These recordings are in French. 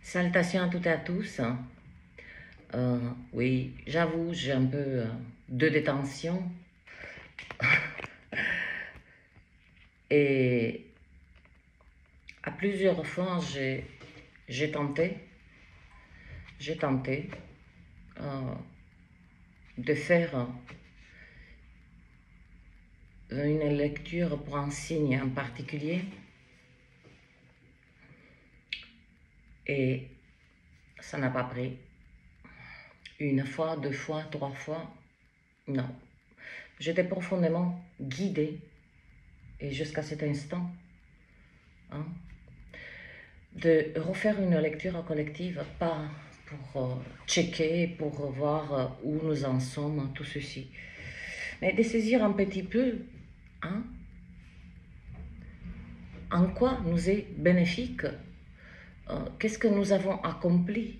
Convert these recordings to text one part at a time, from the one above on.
Salutations à toutes et à tous. Oui, j'avoue, j'ai un peu de détention. Et à plusieurs fois, j'ai tenté, j'ai tenté euh, de faire une lecture pour un signe en particulier. Et ça n'a pas pris. Une fois, deux fois, trois fois, non. J'étais profondément guidée, et jusqu'à cet instant, hein, de refaire une lecture collective, pas pour checker, pour voir où nous en sommes, tout ceci, mais de saisir un petit peu hein, en quoi nous est bénéfique, qu'est-ce que nous avons accompli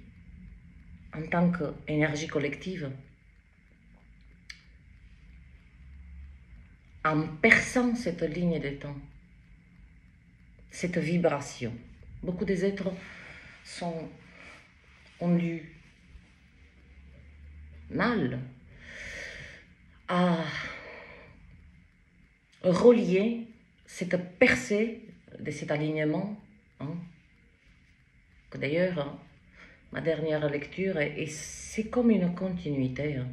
en tant qu'énergie collective, en perçant cette ligne de temps, cette vibration. Beaucoup des êtres ont eu mal à relier cette percée de cet alignement, hein, que d'ailleurs, hein, ma dernière lecture, et c'est comme une continuité, hein,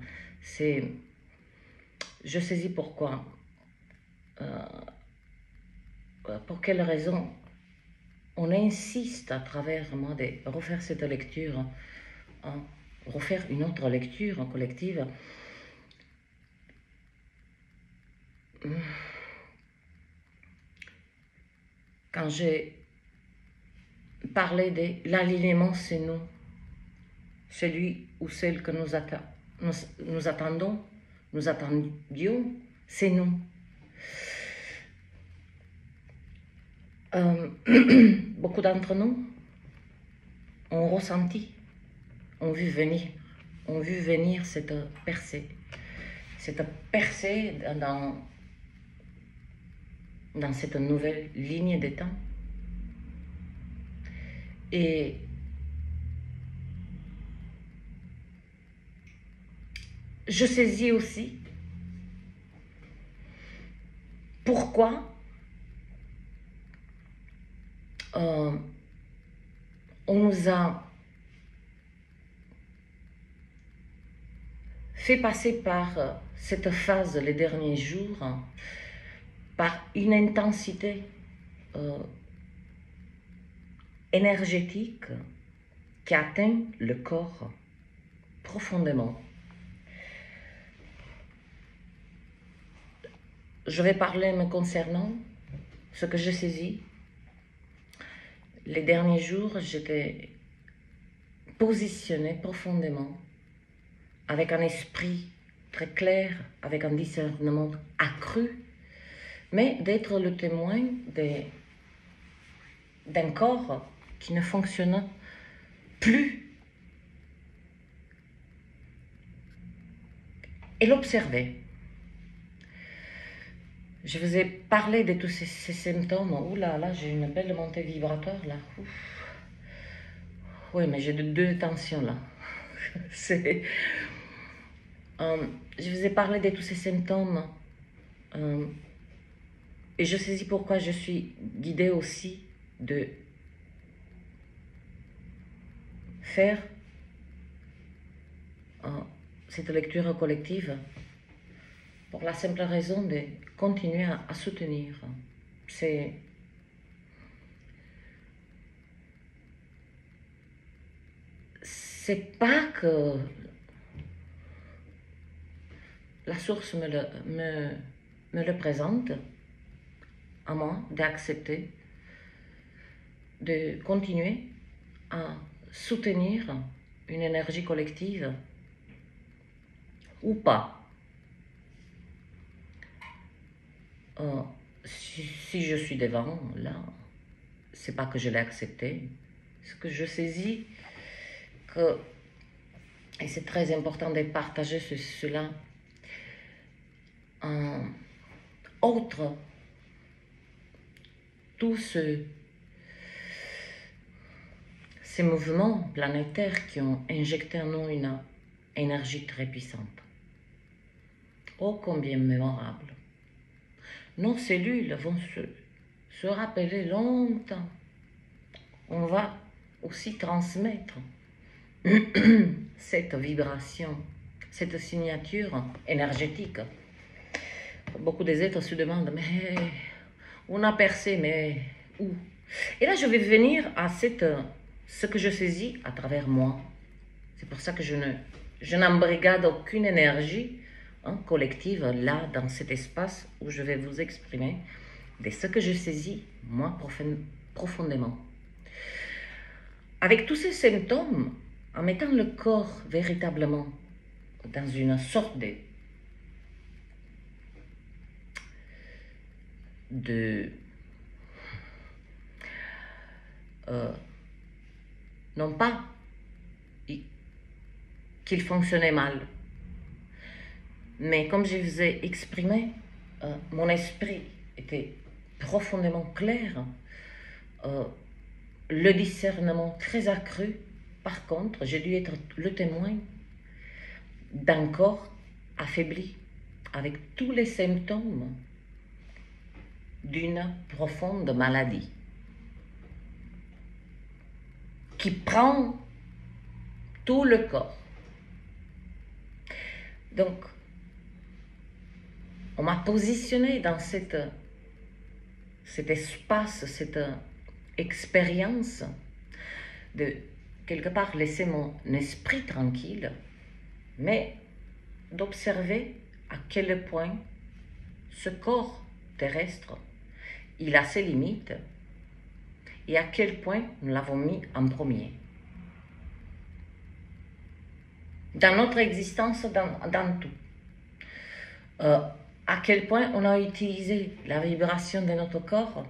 je saisis pourquoi, pour quelle raison on insiste à travers moi de refaire cette lecture, hein, refaire une autre lecture collective. Quand j'ai parlé de l'alignement, c'est nous, celui ou celle que nous attendons, nous attendions, c'est nous. Beaucoup d'entre nous ont ressenti, ont vu venir cette percée dans cette nouvelle ligne de temps. Et je saisis aussi pourquoi on nous a fait passer par cette phase les derniers jours, par une intensité énergétique qui atteint le corps profondément. Je vais parler me concernant, ce que j'ai saisi. Les derniers jours, j'étais positionnée profondément, avec un esprit très clair, avec un discernement accru, mais d'être le témoin d'un corps qui ne fonctionne plus. Et l'observer. Je vous ai parlé de tous ces symptômes. Ouh là là, j'ai une belle montée vibratoire là. Ouf. Oui, mais j'ai deux tensions là. Je vous ai parlé de tous ces symptômes. Et je saisis pourquoi je suis guidée aussi de faire cette lecture collective pour la simple raison de continuer à soutenir. C'est pas que la source me le présente, à moi d'accepter, de continuer à soutenir une énergie collective ou pas. Si je suis devant, là, c'est pas que je l'ai accepté, c'est que je saisis que, et c'est très important de partager cela, autre, tout ces mouvements planétaires qui ont injecté en nous une énergie très puissante. Oh, combien mémorable. Nos cellules vont se rappeler longtemps. On va aussi transmettre cette vibration, cette signature énergétique. Beaucoup des êtres se demandent, mais on a percé, mais où? Et là, je vais venir à ce que je saisis à travers moi. C'est pour ça que je n'embrigade aucune énergie collective là, dans cet espace où je vais vous exprimer de ce que je saisis, moi, profondément. Avec tous ces symptômes, en mettant le corps véritablement dans une sorte non pas qu'il fonctionnait mal, mais comme je vous ai exprimé, mon esprit était profondément clair, le discernement très accru. Par contre, j'ai dû être le témoin d'un corps affaibli, avec tous les symptômes d'une profonde maladie qui prend tout le corps. Donc, on m'a positionné dans cet espace, cette expérience de quelque part laisser mon esprit tranquille, mais d'observer à quel point ce corps terrestre, il a ses limites et à quel point nous l'avons mis en premier. Dans notre existence, dans tout. À quel point on a utilisé la vibration de notre corps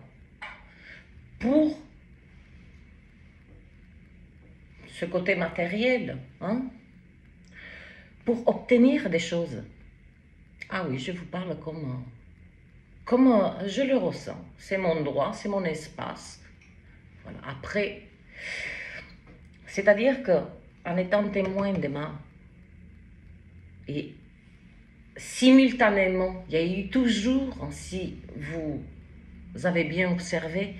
pour ce côté matériel, pour obtenir des choses. Ah oui, je vous parle comme je le ressens. C'est mon droit, c'est mon espace. Voilà. Après, c'est-à-dire que en étant témoin de et simultanément, il y a eu toujours, si vous avez bien observé,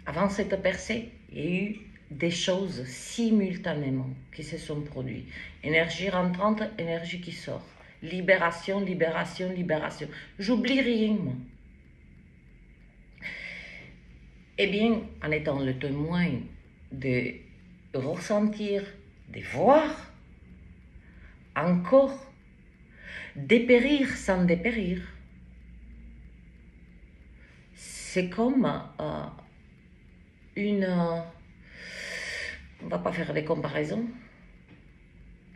avant cette percée, il y a eu des choses simultanément qui se sont produites. Énergie rentrante, énergie qui sort. Libération, libération, libération. J'oublie rien, moi. Eh bien, en étant le témoin de ressentir, de voir, encore, dépérir sans dépérir, c'est comme on ne va pas faire des comparaisons,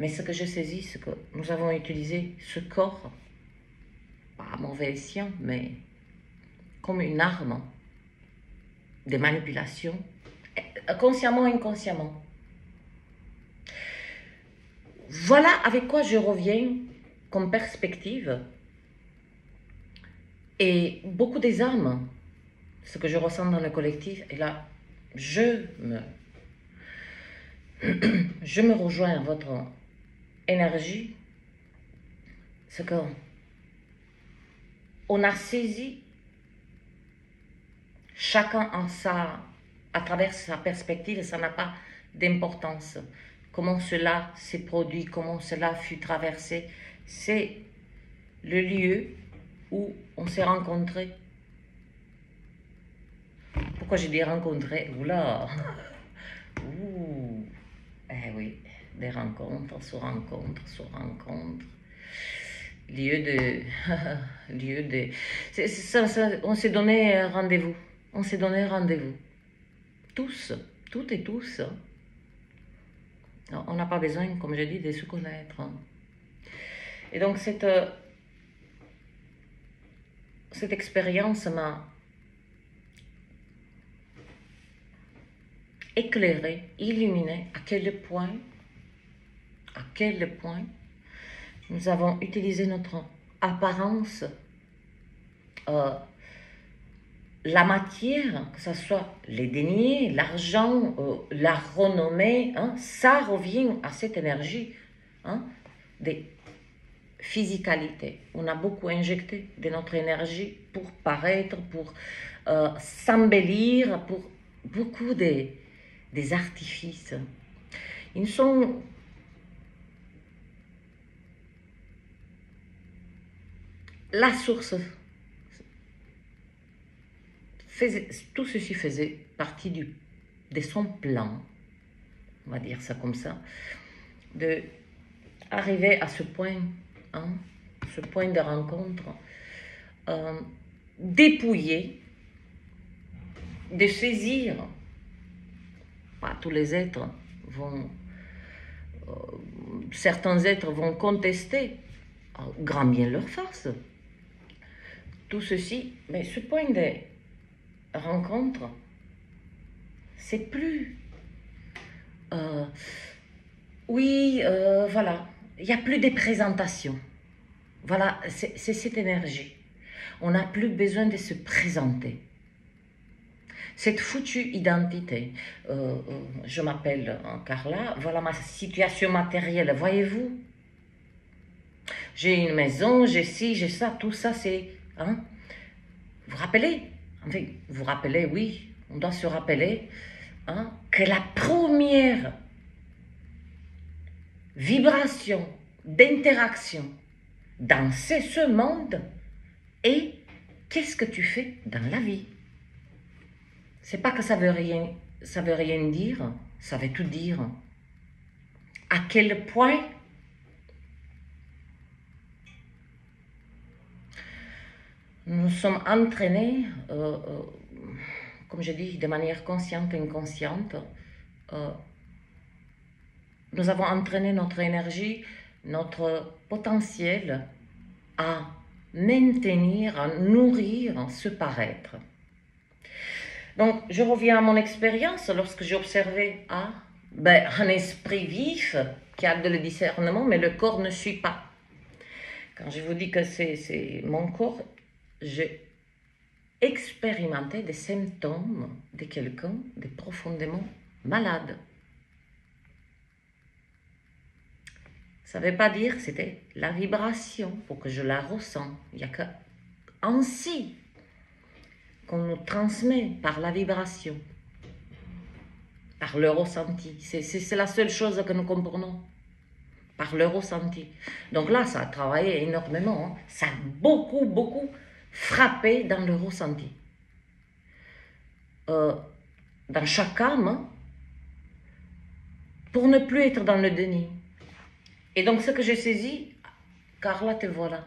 mais ce que je saisis, c'est que nous avons utilisé ce corps, pas à mauvais escient, mais comme une arme de manipulation, consciemment ou inconsciemment. Voilà avec quoi je reviens comme perspective. Et beaucoup des âmes, ce que je ressens dans le collectif, et là, je me rejoins à votre énergie, c'est qu'on a saisi chacun à travers sa perspective, ça n'a pas d'importance. Comment cela s'est produit, comment cela fut traversé, c'est le lieu où on s'est rencontrés. Pourquoi j'ai dit rencontrer? Oula! Ouh! Eh oui, des rencontres sur rencontres sur rencontres. Lieu de... on s'est donné rendez-vous. On s'est donné rendez-vous. Tous, toutes et tous. On n'a pas besoin, comme je dis, de se connaître. Et donc cette expérience m'a éclairé, illuminé à quel point nous avons utilisé notre apparence la matière, que ce soit les deniers, l'argent, la renommée, hein, ça revient à cette énergie, hein, des physicalités. On a beaucoup injecté de notre énergie pour paraître, pour s'embellir, pour beaucoup des artifices. Ils sont la source. Tout ceci faisait partie de son plan, on va dire ça comme ça, de arriver à ce point, hein, ce point de rencontre, dépouiller, de saisir. Pas tous les êtres vont, certains êtres vont contester, grand bien leur face, tout ceci, mais ce point de rencontre, c'est plus, oui, voilà, il n'y a plus de présentation. Voilà, c'est cette énergie. On n'a plus besoin de se présenter. Cette foutue identité, je m'appelle Carla, voilà ma situation matérielle, voyez-vous. J'ai une maison, j'ai ci, j'ai ça, tout ça c'est... Hein, vous rappelez, enfin, vous rappelez, oui, on doit se rappeler, hein, que la première vibration d'interaction dans ce monde est qu'est-ce que tu fais dans la vie. C'est pas que ça veut rien dire, ça veut tout dire. À quel point nous sommes entraînés, comme je dis, de manière consciente et inconsciente. Nous avons entraîné notre énergie, notre potentiel à maintenir, à nourrir ce paraître. Donc, je reviens à mon expérience lorsque j'ai observé un esprit vif qui a de le discernement, mais le corps ne suit pas. Quand je vous dis que c'est mon corps, j'ai expérimenté des symptômes de quelqu'un de profondément malade. Ça ne veut pas dire que c'était la vibration pour que je la ressens. Il n'y a qu'ainsi qu'on nous transmet par la vibration, par le ressenti. C'est la seule chose que nous comprenons, par le ressenti. Donc là, ça a travaillé énormément. Hein. Ça a beaucoup frappé dans le ressenti. Dans chaque âme, pour ne plus être dans le déni. Et donc, ce que j'ai saisi, Carla, te voilà.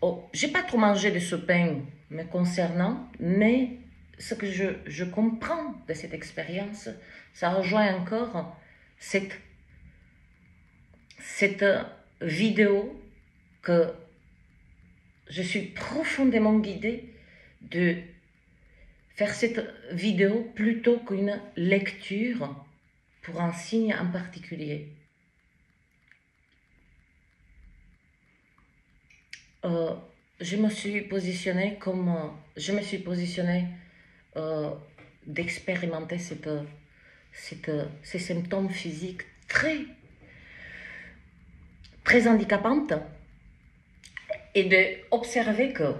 Oh, j'ai pas trop mangé de ce pain me concernant, mais ce que je comprends de cette expérience, ça rejoint encore cette vidéo que je suis profondément guidée de faire cette vidéo plutôt qu'une lecture pour un signe en particulier. Je me suis positionnée d'expérimenter ces symptômes physiques très handicapantes et d'observer que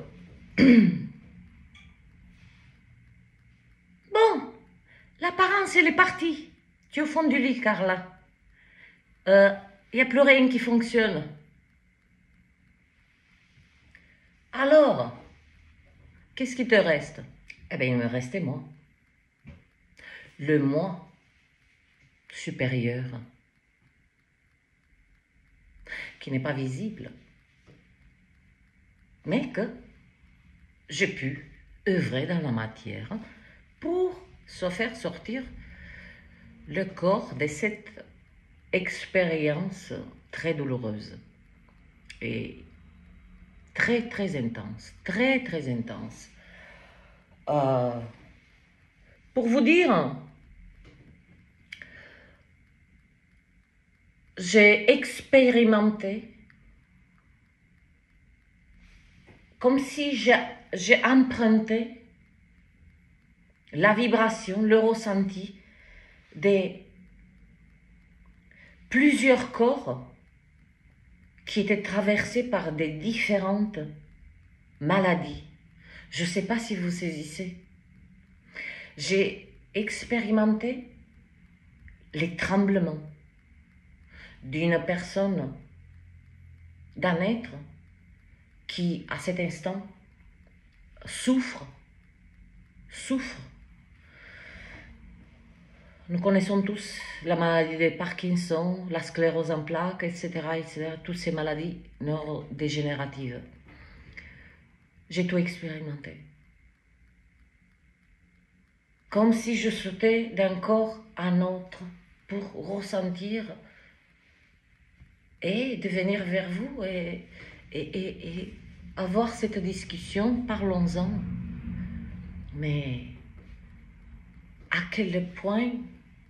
bon, l'apparence elle est partie. Tu es au fond du lit, Carla. Il n'y a plus rien qui fonctionne. Alors, qu'est-ce qui te reste? Eh bien, il me restait moi. Le moi supérieur, qui n'est pas visible, mais que j'ai pu œuvrer dans la matière pour se faire sortir le corps de cette expérience très douloureuse et très intense, très intense. Pour vous dire, j'ai expérimenté comme si j'ai emprunté la vibration, le ressenti des plusieurs corps qui étaient traversés par des différentes maladies. Je ne sais pas si vous saisissez. J'ai expérimenté les tremblements d'une personne, d'un être qui, à cet instant, souffre. Nous connaissons tous la maladie de Parkinson, la sclérose en plaques, etc., toutes ces maladies neurodégénératives. J'ai tout expérimenté. Comme si je sautais d'un corps à un autre pour ressentir et de venir vers vous et avoir cette discussion, parlons-en. Mais à quel point,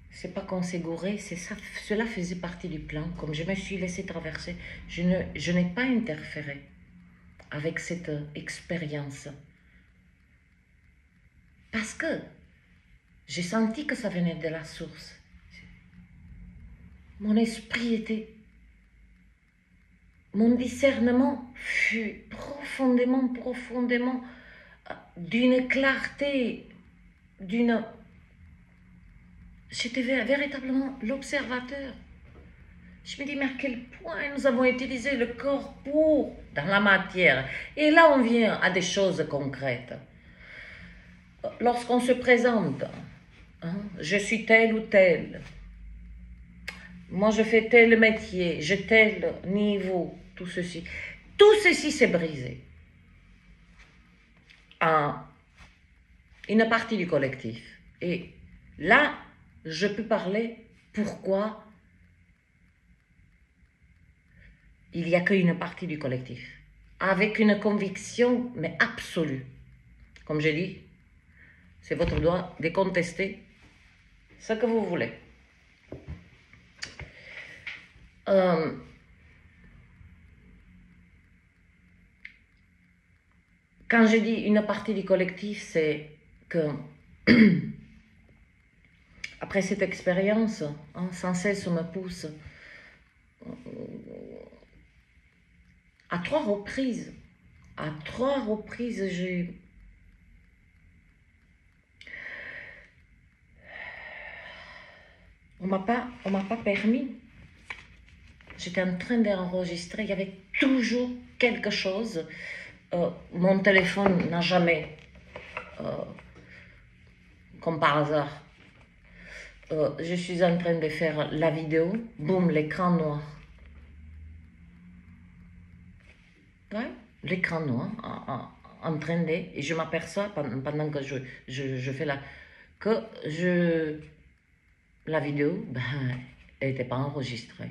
c'est pas qu'on s'est gouré, c'est ça, cela faisait partie du plan. Comme je me suis laissé traverser, je n'ai pas interféré avec cette expérience. Parce que j'ai senti que ça venait de la source. Mon esprit était... Mon discernement fut profondément d'une clarté, d'une... J'étais véritablement l'observateur. Je me dis, mais à quel point nous avons utilisé le corps pour, dans la matière. Et là, on vient à des choses concrètes. Lorsqu'on se présente, hein, je suis tel ou tel. Moi, je fais tel métier, j'ai tel niveau, tout ceci. Tout ceci s'est brisé en une partie du collectif. Et là, je peux parler pourquoi il n'y a qu'une partie du collectif. Avec une conviction, mais absolue. Comme j'ai dit, c'est votre droit de contester ce que vous voulez. Quand je dis une partie du collectif, c'est que après cette expérience, hein, sans cesse on me pousse à 3 reprises. À 3 reprises, on m'a pas permis. J'étais en train d'enregistrer, il y avait toujours quelque chose. Mon téléphone n'a jamais, comme par hasard, je suis en train de faire la vidéo, boum, l'écran noir. Ouais, l'écran noir, en train de... Et je m'aperçois pendant que je fais la vidéo, ben, elle n'était pas enregistrée.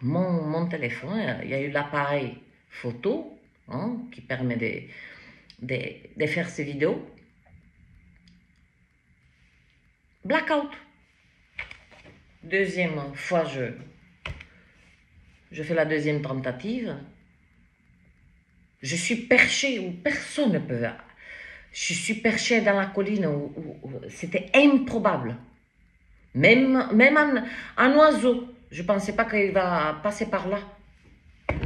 Mon téléphone, il y a eu l'appareil photo, hein, qui permet de faire ces vidéos. Blackout. Deuxième fois, je fais la deuxième tentative. Je suis perchée où personne ne peut. Je suis perchée dans la colline où c'était improbable. Même un oiseau, je ne pensais pas qu'il va passer par là.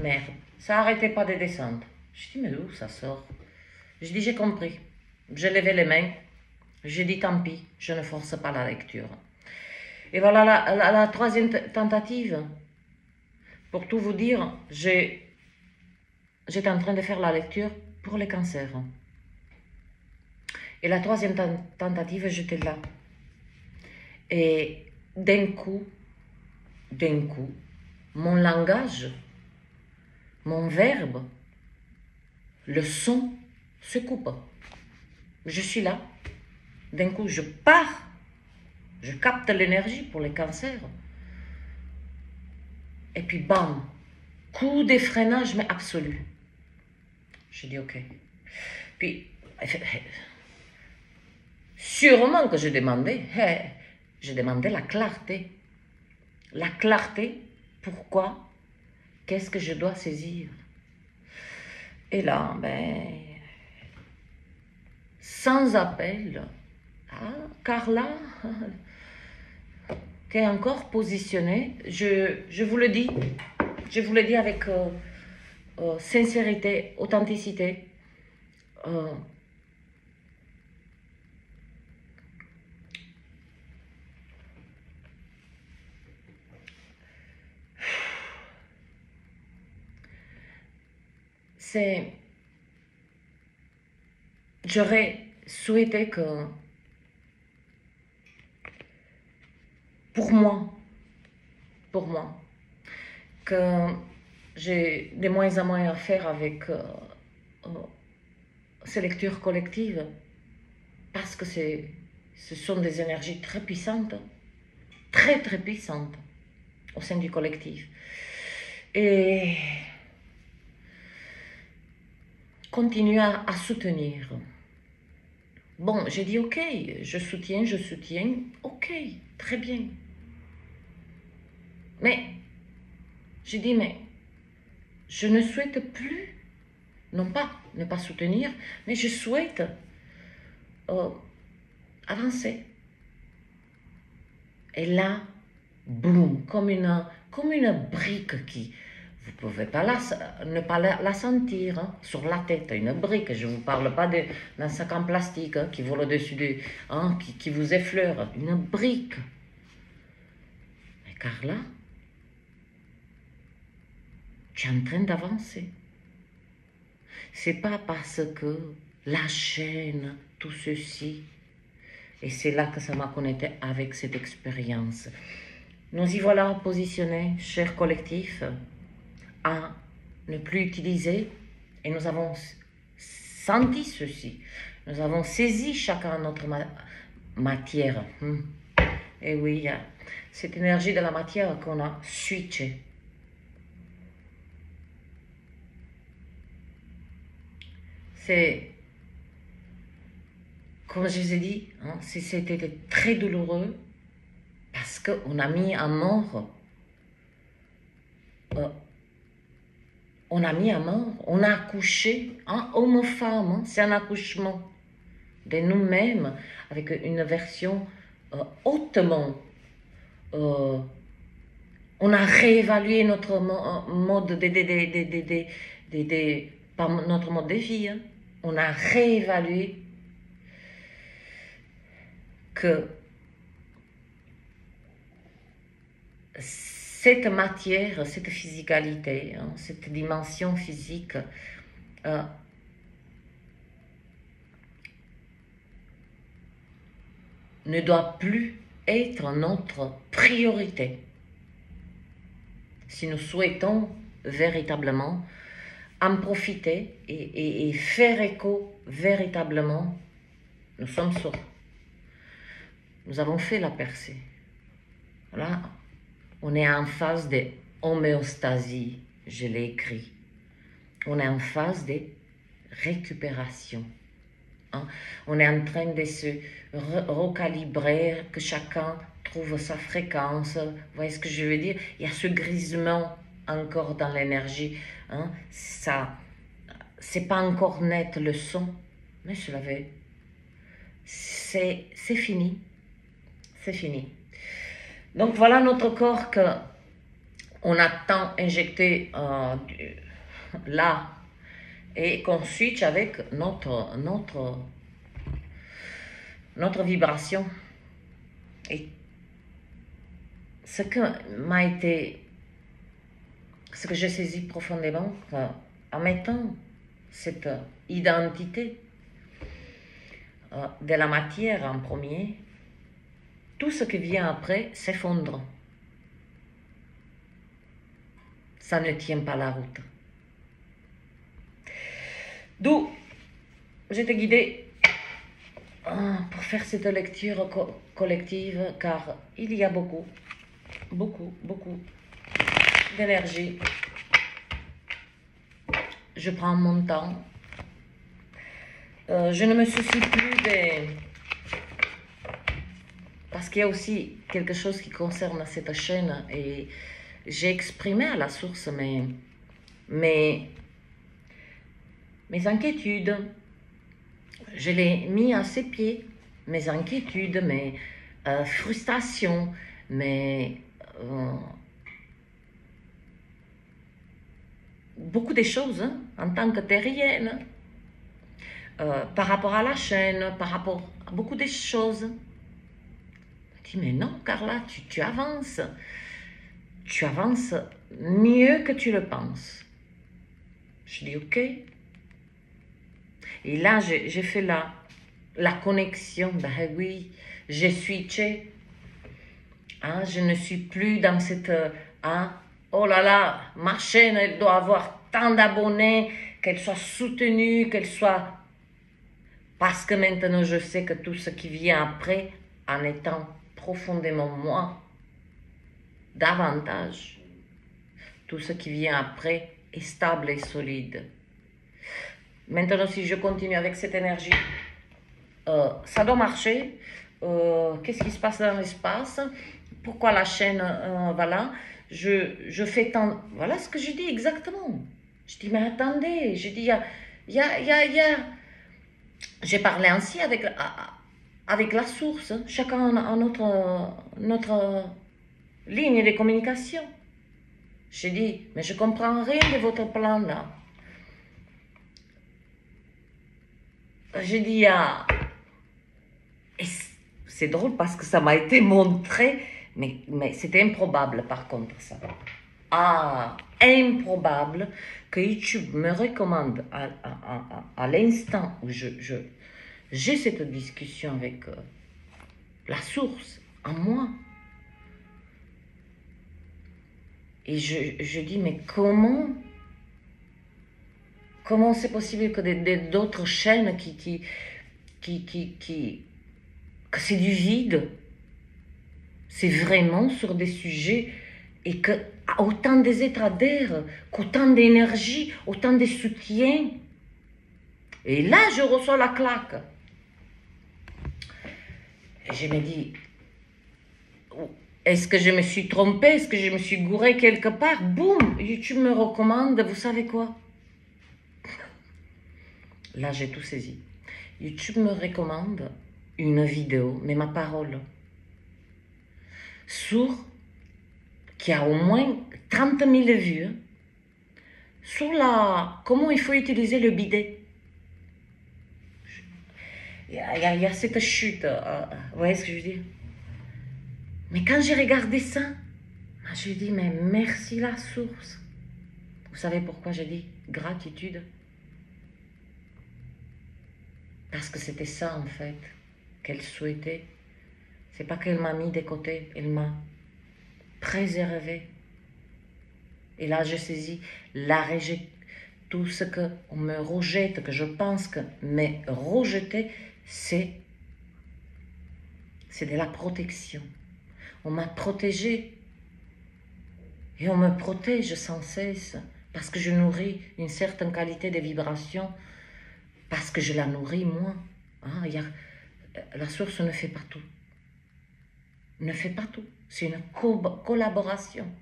Merde, ça n'arrêtait pas de descendre. Je dis, mais d'où ça sort? Je dis, j'ai compris. J'ai levé les mains. J'ai dit, tant pis, je ne force pas la lecture. Et voilà la troisième tentative. Pour tout vous dire, j'étais en train de faire la lecture pour les cancers. Et la troisième tentative, j'étais là. Et d'un coup, mon langage, mon verbe, le son se coupe. Je suis là. D'un coup, je pars. Je capte l'énergie pour les cancers. Et puis, bam, coup de freinage, mais absolu. J'ai dit, ok. Puis, sûrement que j'ai demandé la clarté. La clarté, pourquoi? Qu'est-ce que je dois saisir? Et là, ben, sans appel. Ah, Carla, qui est encore positionnée, je vous le dis avec sincérité, authenticité. J'aurais souhaité que, pour moi, que j'ai de moins en moins à faire avec ces lectures collectives, parce que ce sont des énergies très puissantes, très très puissantes au sein du collectif. Et continuer à soutenir. Bon, j'ai dit ok, je soutiens, ok, très bien. Mais, j'ai dit, mais je ne souhaite plus, non pas ne pas soutenir, mais je souhaite avancer. Et là, boum, comme une brique qui, vous ne pouvez pas ne pas la sentir hein, sur la tête, une brique. Je ne vous parle pas d'un sac en plastique hein, qui vole au-dessus qui vous effleure. Une brique. Mais Carla, tu es en train d'avancer. C'est pas parce que la chaîne, tout ceci. Et c'est là que ça m'a connecté avec cette expérience. Nous y voilà positionnés, chers collectifs, à ne plus utiliser, et nous avons senti ceci, nous avons saisi chacun notre matière. Et oui, il y a cette énergie de la matière qu'on a switché. C'est, comme je vous ai dit, hein, c'était très douloureux, parce qu'on a mis à mort on a accouché, hein, homme-femme, hein, c'est un accouchement de nous-mêmes avec une version hautement. On a réévalué notre mode pas notre mode de vie. Hein. On a réévalué que cette matière, cette physicalité, hein, cette dimension physique ne doit plus être notre priorité. Si nous souhaitons véritablement en profiter et faire écho véritablement, nous sommes sur. Nous avons fait la percée. Là, on est en phase de homéostasie, je l'ai écrit. On est en phase de récupération. Hein? On est en train de se recalibrer, que chacun trouve sa fréquence. Vous voyez ce que je veux dire? Il y a ce grisement encore dans l'énergie. Hein? Ça, c'est pas encore net le son, mais je l'avais. C'est fini. C'est fini. Donc voilà notre corps qu'on a tant injecté là et qu'on switch avec notre vibration. Et ce que j'ai saisi profondément en mettant cette identité de la matière en premier, tout ce qui vient après s'effondre. Ça ne tient pas la route. D'où j'étais guidée pour faire cette lecture collective, car il y a beaucoup d'énergie. Je prends mon temps. Je ne me soucie plus des... Parce qu'il y a aussi quelque chose qui concerne cette chaîne et j'ai exprimé à la source mes inquiétudes, Je l'ai mis à ses pieds, mes inquiétudes, mes frustrations, mes... beaucoup de choses hein, en tant que terrienne, par rapport à la chaîne, par rapport à beaucoup de choses. Je dis, mais non, Carla, tu avances. Tu avances mieux que tu le penses. Je dis, ok. Et là, j'ai fait la connexion. Ben oui, j'ai switché. Hein, je ne suis plus dans cette... Hein, oh là là, ma chaîne, elle doit avoir tant d'abonnés, qu'elle soit soutenue, qu'elle soit... Parce que maintenant, je sais que tout ce qui vient après, en étant profondément moi, davantage, tout ce qui vient après est stable et solide. Maintenant, si je continue avec cette énergie, ça doit marcher. Qu'est-ce qui se passe dans l'espace? Pourquoi la chaîne, voilà, je fais tant... Voilà ce que je dis exactement. Je dis, mais attendez, je dis, il y a... J'ai parlé ainsi avec la source. Chacun a notre ligne de communication. J'ai dit, mais je comprends rien de votre plan là. J'ai dit, c'est drôle parce que ça m'a été montré, mais c'était improbable par contre ça. Improbable que YouTube me recommande à l'instant où j'ai cette discussion avec la source en moi. Et je dis, mais comment c'est possible que d'autres chaînes que c'est du vide, c'est vraiment sur des sujets et que autant des êtres adhèrent, qu'autant d'énergie, autant de soutien. Et là, je reçois la claque. Et je me dis, est-ce que je me suis trompée? Est-ce que je me suis gourée quelque part? Boum, YouTube me recommande, vous savez quoi? Là, j'ai tout saisi. YouTube me recommande une vidéo, mais ma parole, qui a au moins 30 000 vues, sur comment il faut utiliser le bidet. Il y a cette chute, vous voyez ce que je veux dire? Mais quand j'ai regardé ça, je dis, mais merci la source. Vous savez pourquoi j'ai dit gratitude? Parce que c'était ça en fait qu'elle souhaitait. C'est pas qu'elle m'a mis de côté, elle m'a préservé. Et là, j'ai saisi tout ce qu'on me rejette, que je pense que m'est rejeté, c'est de la protection. On m'a protégée et on me protège sans cesse parce que je nourris une certaine qualité de vibration, parce que je la nourris moi. Hein, la source ne fait pas tout. Ne fait pas tout. C'est une collaboration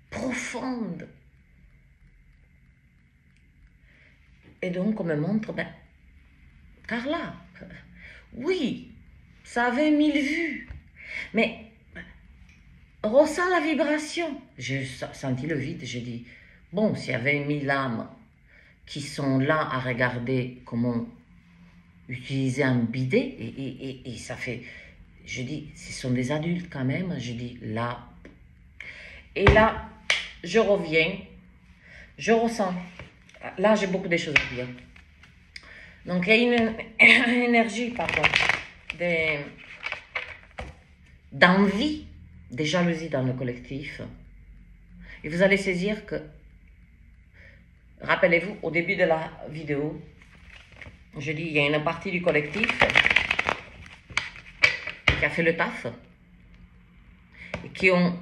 profonde. Et donc on me montre, Carla, oui, ça avait 1000 vues, mais ressens la vibration. J'ai senti le vide, j'ai dit, bon, s'il y avait 1000 âmes qui sont là à regarder comment utiliser un bidet, et ça fait, je dis, ce sont des adultes quand même, je dis, là, et là, je reviens, je ressens, là j'ai beaucoup de choses à dire. Donc il y a une énergie, pardon, d'envie, de jalousie dans le collectif. Et vous allez saisir que, rappelez-vous, au début de la vidéo, je dis, il y a une partie du collectif qui a fait le taf et qui ont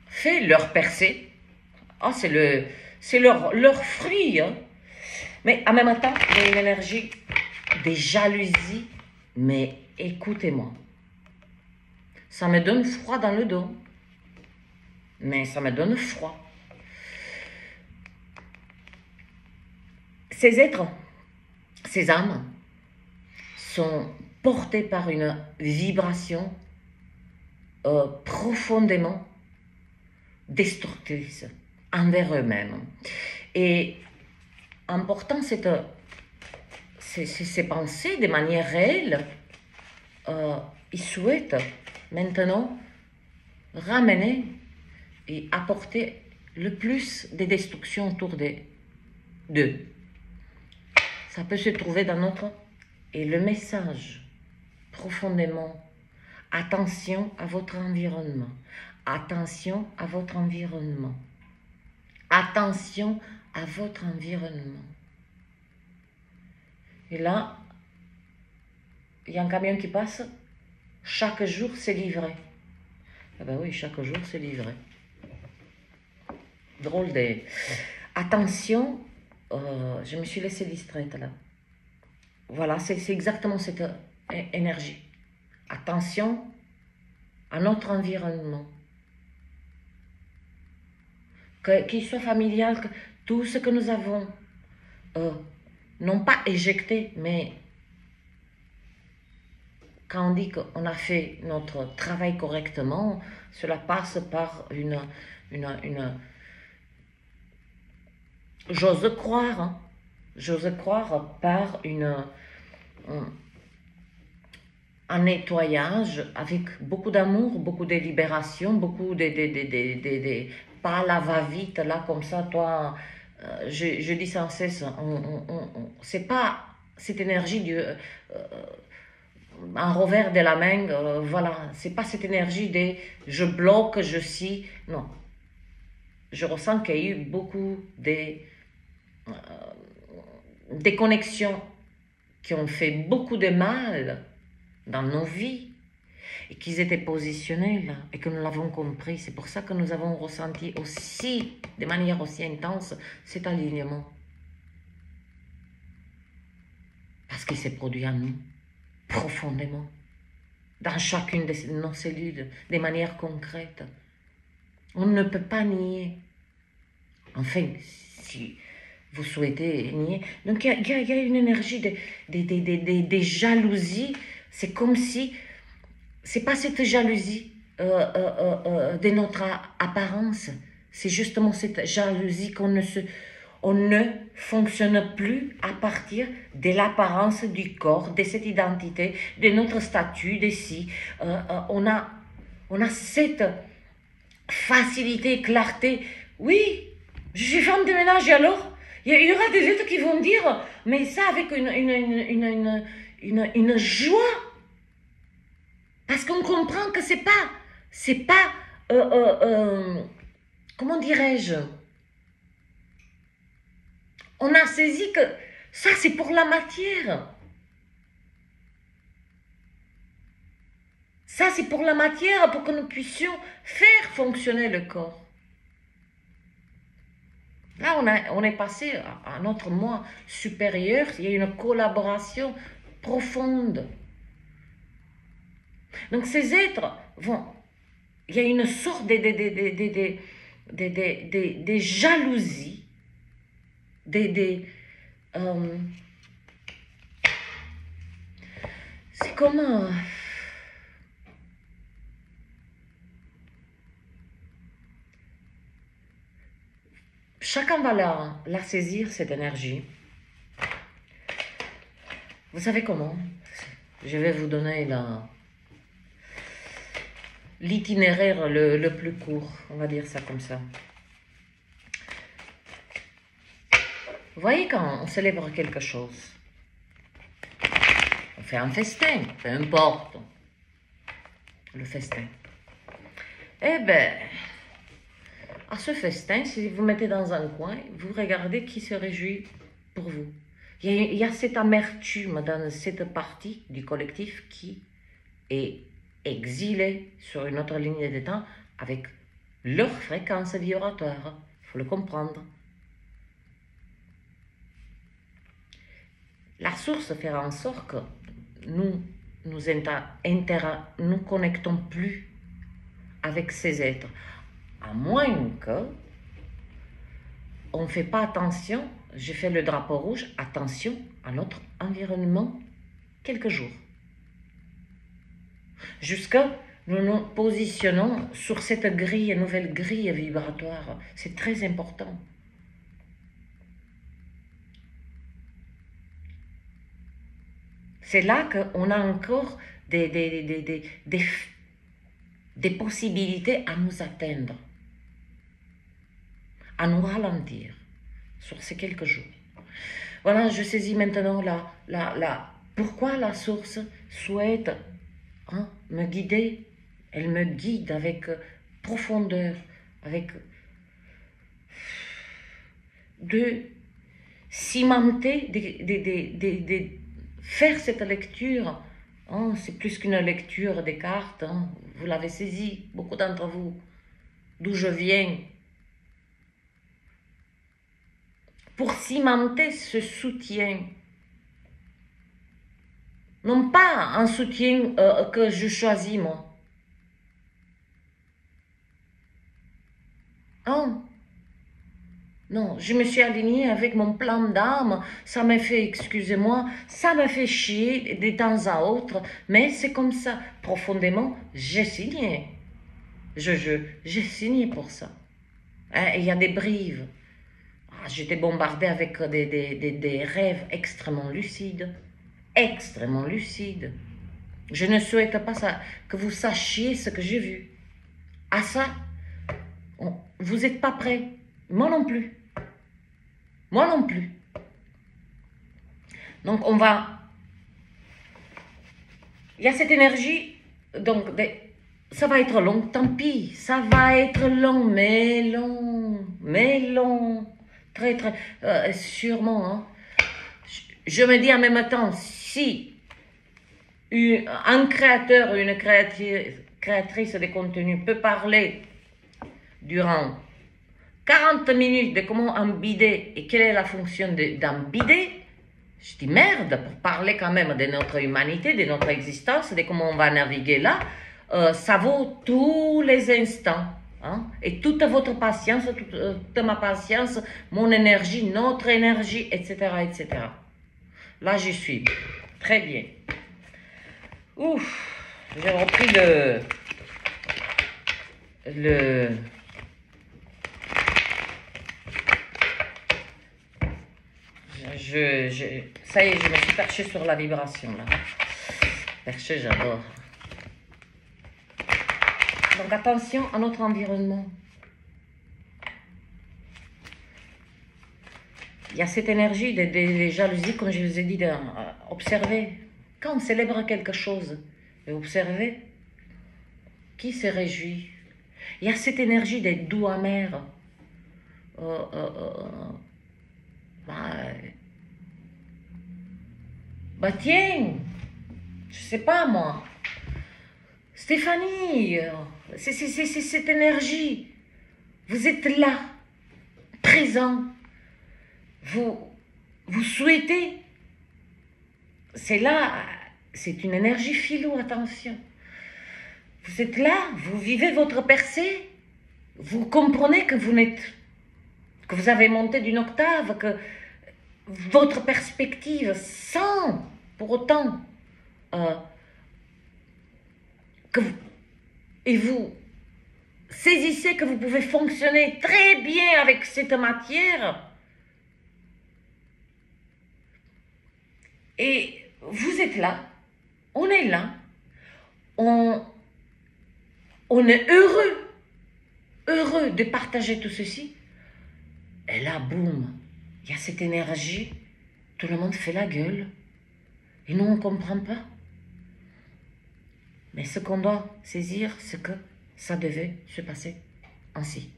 fait leur percée. C'est leur fruit. Hein. Mais en même temps, il y a une énergie de jalousie. Mais écoutez-moi, ça me donne froid dans le dos. Mais ça me donne froid. ces âmes sont portées par une vibration profondément destructrice envers eux-mêmes. Et en portant ces pensées de manière réelle, ils souhaitent maintenant ramener et apporter le plus de destruction autour d'eux. Ça peut se trouver dans notre... Et le message, profondément, attention à votre environnement. Attention à votre environnement. Attention à votre environnement. Et là, il y a un camion qui passe. Chaque jour, c'est livré. Ah ben oui, chaque jour, c'est livré. Drôle de... Attention, je me suis laissée distraite là. Voilà, c'est exactement cette énergie. Attention à notre environnement. Qu'il soit familial, que tout ce que nous avons, non pas éjecté, mais quand on dit qu'on a fait notre travail correctement, cela passe par j'ose croire par un nettoyage avec beaucoup d'amour, beaucoup de libération, beaucoup de pas la va-vite, là, comme ça, toi, je dis sans cesse, c'est pas cette énergie du... en revers de la main, voilà, c'est pas cette énergie de je bloque, je scie, non. Je ressens qu'il y a eu beaucoup de connexions qui ont fait beaucoup de mal dans nos vies et qu'ils étaient positionnés là et que nous l'avons compris. C'est pour ça que nous avons ressenti aussi, de manière aussi intense, cet alignement. Parce qu'il s'est produit en nous, profondément, dans chacune de nos cellules, de manière concrète. On ne peut pas nier. Enfin, si vous souhaitez nier. Donc, il y a une énergie de jalousie. C'est comme si... C'est pas cette jalousie de notre apparence. C'est justement cette jalousie qu'on ne fonctionne plus à partir de l'apparence du corps, de cette identité, de notre statut, de si. On a cette facilité, clarté. Oui, je suis femme de ménage et alors il y aura des êtres qui vont dire, mais ça avec une joie. Parce qu'on comprend que c'est pas, comment dirais-je, on a saisi que ça c'est pour la matière. Ça c'est pour la matière, pour que nous puissions faire fonctionner le corps. Là on est passé à notre moi supérieur, il y a une collaboration profonde. Donc ces êtres vont, il y a une sorte de jalousie, c'est comme chacun va la saisir cette énergie. Vous savez comment? Je vais vous donner l'itinéraire le plus court, on va dire ça comme ça. Vous voyez, quand on célèbre quelque chose, on fait un festin, peu importe, le festin. Eh bien, à ce festin, si vous mettez dans un coin, vous regardez qui se réjouit pour vous. Il y a cette amertume dans cette partie du collectif qui est exilés sur une autre ligne de temps avec leur fréquence vibratoire. Il faut le comprendre. La source fera en sorte que nous connectons plus avec ces êtres. À moins que on ne fait pas attention j'ai fait le drapeau rouge, attention à notre environnement, quelques jours. Jusqu'à nous nous positionnons sur cette grille, nouvelle grille vibratoire. C'est très important. C'est là qu'on a encore des possibilités à nous atteindre, à nous ralentir sur ces quelques jours. Voilà, je saisis maintenant pourquoi la source souhaite me guider. Elle me guide avec profondeur, avec de cimenter, faire cette lecture. C'est plus qu'une lecture des cartes, vous l'avez saisi, beaucoup d'entre vous, d'où je viens. Pour cimenter ce soutien. Non pas un soutien que je choisis, moi. Non, je me suis alignée avec mon plan d'âme. Ça m'a fait, excusez-moi, ça m'a fait chier de temps à autre, mais c'est comme ça. Profondément, j'ai signé. J'ai signé pour ça. Il y a des brives. J'étais bombardée avec des rêves extrêmement lucides. Extrêmement lucides. Je ne souhaite pas que vous sachiez ce que j'ai vu. À ça, vous n'êtes pas prêts. Moi non plus. Moi non plus. Donc on va... Il y a cette énergie, donc ça va être long, tant pis. Ça va être long, mais long. Très, très... sûrement, Je me dis en même temps, si un créateur ou une créatrice de contenu peut parler durant 40 minutes de comment un bidet et quelle est la fonction d'un bidet, je dis merde, pour parler quand même de notre humanité, de notre existence, de comment on va naviguer là, ça vaut tous les instants. Et toute votre patience, toute ma patience, mon énergie, notre énergie, etc., etc. Là, j'y suis. Très bien. Ouf, j'ai repris ça y est, je me suis perchée sur la vibration, là. Perchée, j'adore. Donc, attention à notre environnement. Il y a cette énergie des jalousies, comme je vous ai dit, d'observer. Quand on célèbre quelque chose, observez qui se réjouit. Il y a cette énergie des doux amers. Tiens, je sais pas moi, Stéphanie, c'est cette énergie. Vous êtes là, présent. Vous souhaitez. C'est là, c'est une énergie philo, attention. Vous êtes là, vous vivez votre percée. Vous comprenez que que vous avez monté d'une octave, que votre perspective, sans pour autant et vous saisissez que vous pouvez fonctionner très bien avec cette matière. Et vous êtes là, on est là, on est heureux de partager tout ceci. Et là, boum, il y a cette énergie, tout le monde fait la gueule. Et nous, on ne comprend pas. Mais ce qu'on doit saisir, c'est que ça devait se passer ainsi.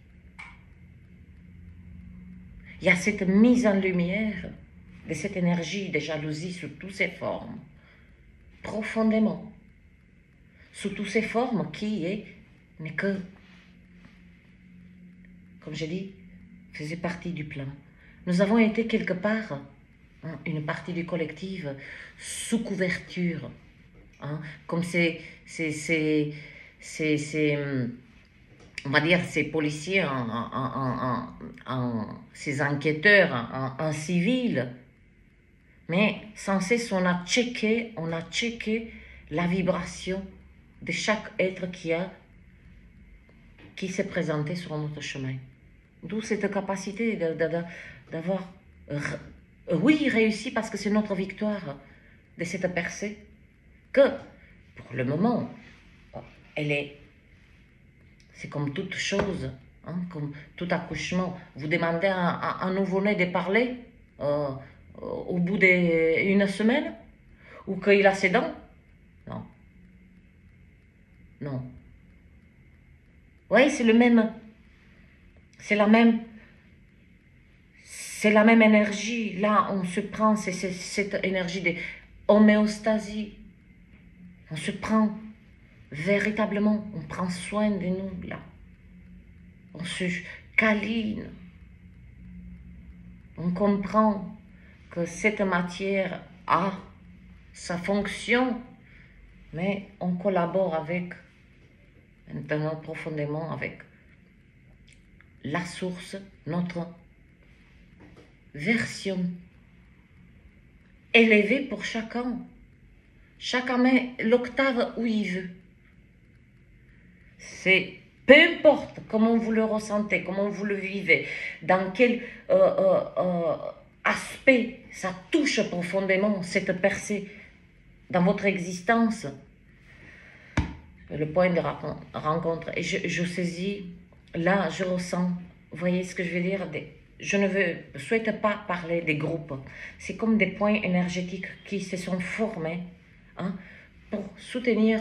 Il y a cette mise en lumière de cette énergie de jalousie sous toutes ses formes, profondément, sous toutes ces formes n'est que, comme j'ai dit, faisait partie du plan. Nous avons été quelque part, une partie du collectif, sous couverture, comme on va dire, ces policiers, ces enquêteurs en civil, mais sans cesse on a checké la vibration de chaque être qui s'est présenté sur notre chemin. D'où cette capacité d'avoir, oui, réussi, parce que c'est notre victoire de cette percée, que pour le moment, c'est comme toute chose, hein, comme tout accouchement. Vous demandez à un nouveau-né de parler au bout d'une semaine, ou qu'il a ses dents? Non. Non. Oui, c'est le même. C'est la même énergie. Là, on se prend, c'est cette énergie de homéostasie. On se prend véritablement, on prend soin de nous, là. On se câline. On comprend que cette matière a sa fonction, mais on collabore avec, maintenant profondément, avec la source, notre version élevée pour chacun. Chacun met l'octave où il veut. C'est peu importe comment vous le ressentez, comment vous le vivez, dans quel aspect ça touche profondément cette percée dans votre existence. Le point de rencontre. Et je saisis, là, je ressens, vous voyez ce que je veux dire? Je ne souhaite pas parler des groupes. C'est comme des points énergétiques qui se sont formés, hein, pour soutenir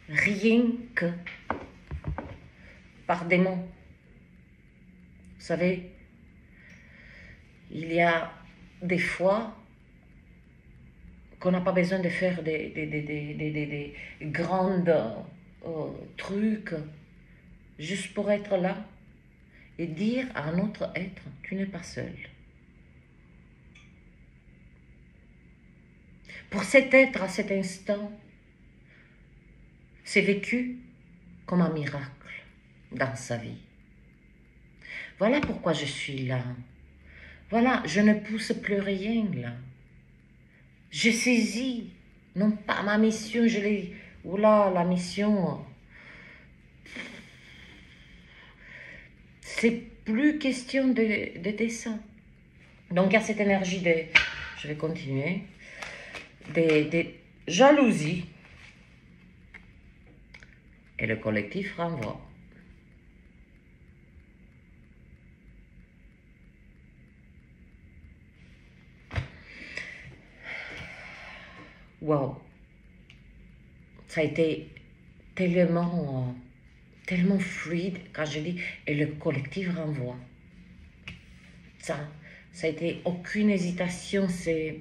rien que par des mots. Vous savez, il y a des fois qu'on n'a pas besoin de faire des grandes trucs juste pour être là et dire à un autre être, tu n'es pas seul. Pour cet être, à cet instant, c'est vécu comme un miracle dans sa vie. Voilà pourquoi je suis là. Voilà, je ne pousse plus rien là. J'ai saisi, non pas ma mission, je l'ai... Oula, la mission... C'est plus question de dessin. Donc il y a cette énergie de... Je vais continuer. De jalousie. Et le collectif renvoie. Wow. Ça a été tellement fluide quand je dis et le collectif renvoie. Ça a été aucune hésitation, c'est...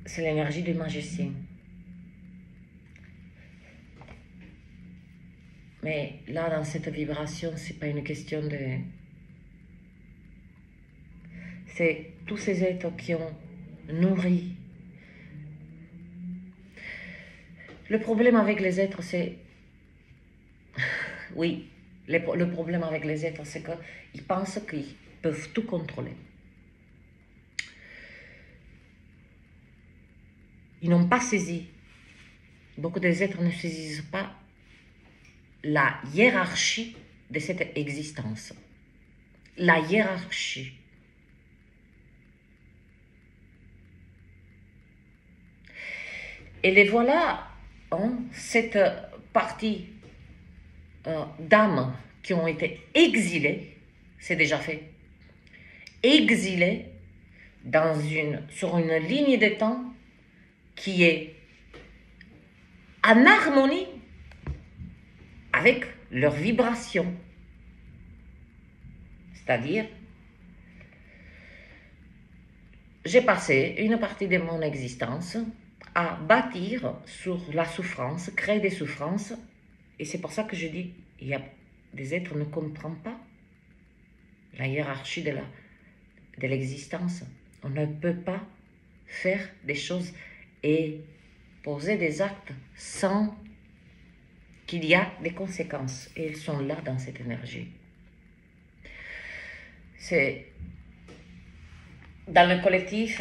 C'est l'énergie du magicien. Mais là, dans cette vibration, c'est pas une question de... C'est tous ces êtres qui ont nourri. Le problème avec les êtres, c'est... Oui, le problème avec les êtres, c'est qu'ils pensent qu'ils peuvent tout contrôler. Ils n'ont pas saisi. Beaucoup des êtres ne saisissent pas la hiérarchie de cette existence. La hiérarchie. Et les voilà, hein, cette partie d'âmes qui ont été exilées, c'est déjà fait, exilées sur une ligne de temps qui est en harmonie avec leur vibration. C'est-à-dire, j'ai passé une partie de mon existence à bâtir sur la souffrance, créer des souffrances, et c'est pour ça que je dis, il y a des êtres ne comprennent pas la hiérarchie de l'existence. On ne peut pas faire des choses et poser des actes sans qu'il y a des conséquences. Et elles sont là dans cette énergie. Dans le collectif,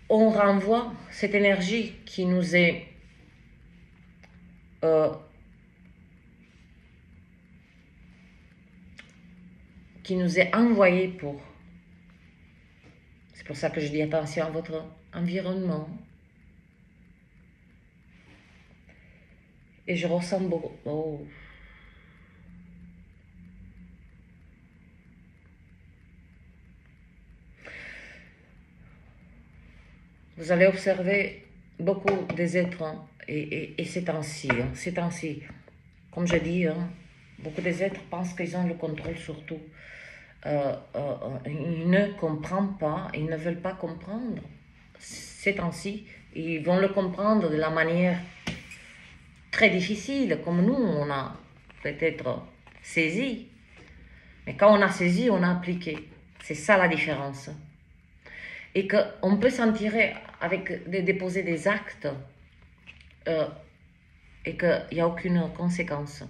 on renvoie cette énergie qui nous est envoyée pour. C'est pour ça que je dis attention à votre environnement. Et je ressens beaucoup. Oh. Vous allez observer beaucoup des êtres, hein, et ces temps-ci, comme je dis, hein, beaucoup des êtres pensent qu'ils ont le contrôle sur tout. Ils ne comprennent pas, ils ne veulent pas comprendre. Ces temps-ci, ils vont le comprendre de la manière très difficile, comme nous, on a peut-être saisi. Mais quand on a saisi, on a appliqué. C'est ça la différence. Et qu'on peut s'en tirer avec déposer des actes et qu'il n'y a aucune conséquence.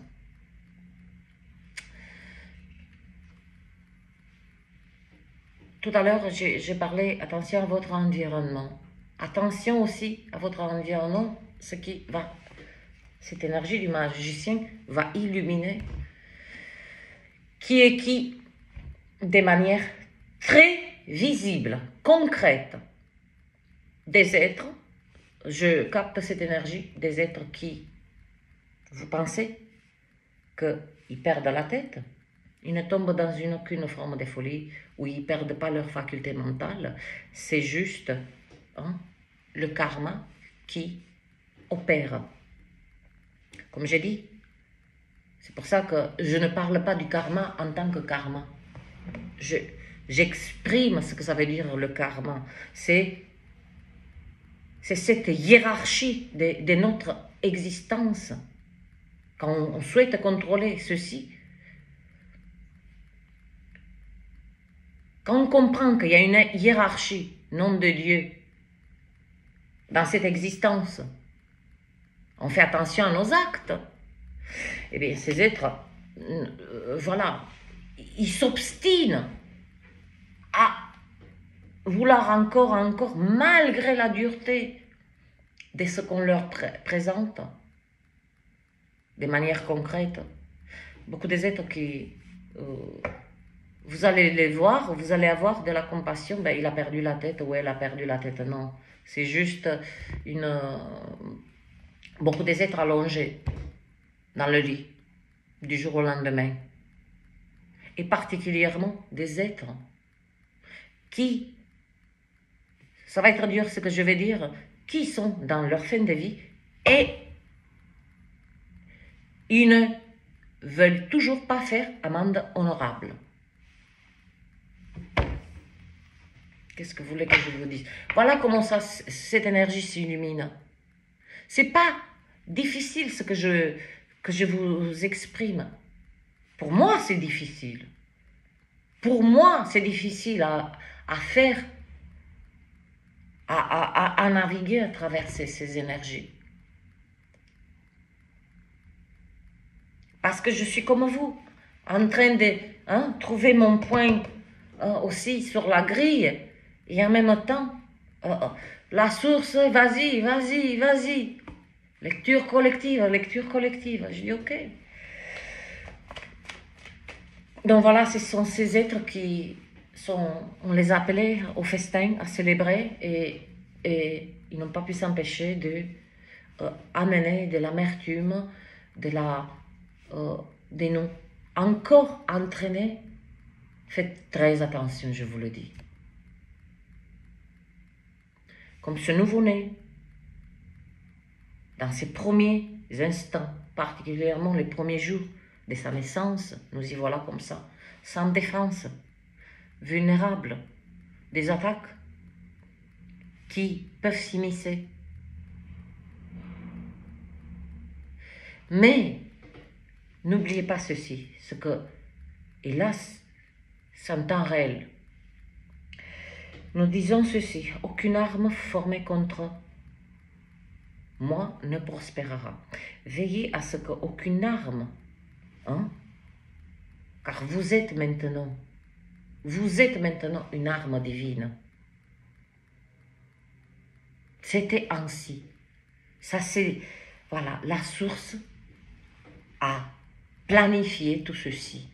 Tout à l'heure, j'ai parlé, attention à votre environnement. Attention aussi à votre environnement, cette énergie du magicien va illuminer qui est qui de manière très visible, concrète. Des êtres, je capte cette énergie, des êtres qui, vous pensez qu'ils perdent la tête, ils ne tombent dans aucune forme de folie, où ils ne perdent pas leur faculté mentale, c'est juste le karma qui opère. Comme j'ai dit, c'est pour ça que je ne parle pas du karma en tant que karma. J'exprime ce que ça veut dire le karma. C'est cette hiérarchie de notre existence. Quand on souhaite contrôler ceci, quand on comprend qu'il y a une hiérarchie, nom de Dieu, dans cette existence, on fait attention à nos actes. Eh bien, ces êtres, voilà, ils s'obstinent à vouloir encore, malgré la dureté de ce qu'on leur présente, de manière concrète. Beaucoup des êtres qui, vous allez les voir, vous allez avoir de la compassion, ben, il a perdu la tête, ou elle a perdu la tête, non. C'est juste beaucoup des êtres allongés dans le lit, du jour au lendemain. Et particulièrement des êtres qui, ça va être dur ce que je vais dire, qui sont dans leur fin de vie et ils ne veulent toujours pas faire amende honorable. Qu'est-ce que vous voulez que je vous dise? Voilà comment cette énergie s'illumine. C'est pas difficile ce que je vous exprime. Pour moi, c'est difficile. Pour moi, c'est difficile à faire, à naviguer à travers ces énergies. Parce que je suis comme vous, en train de trouver mon point aussi sur la grille. Et en même temps, la source, vas-y. Lecture collective. Je dis ok. Donc voilà, ce sont ces êtres qui sont, on les appelait au festin, à célébrer, et ils n'ont pas pu s'empêcher de amener de l'amertume, de nous encore entraîner. Faites très attention, je vous le dis. Comme ce nouveau-né, dans ses premiers instants, particulièrement les premiers jours de sa naissance, nous y voilà comme ça, sans défense, vulnérable, des attaques qui peuvent s'immiscer. Mais n'oubliez pas ceci, ce que, hélas, c'est en temps réel. Nous disons ceci, aucune arme formée contre moi ne prospérera. Veillez à ce qu'aucune arme, hein, car vous êtes maintenant une arme divine. C'était ainsi. Ça c'est, voilà, la source a planifié tout ceci.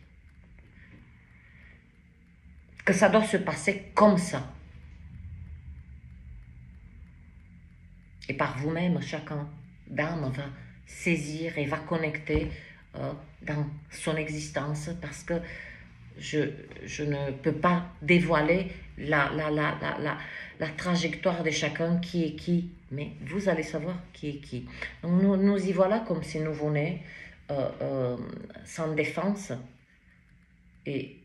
Que ça doit se passer comme ça. Et par vous-même, chacun d'âme va saisir et va connecter dans son existence parce que je ne peux pas dévoiler la trajectoire de chacun, qui est qui, mais vous allez savoir qui est qui. Donc nous y voilà comme ces nouveau-nés sans défense, et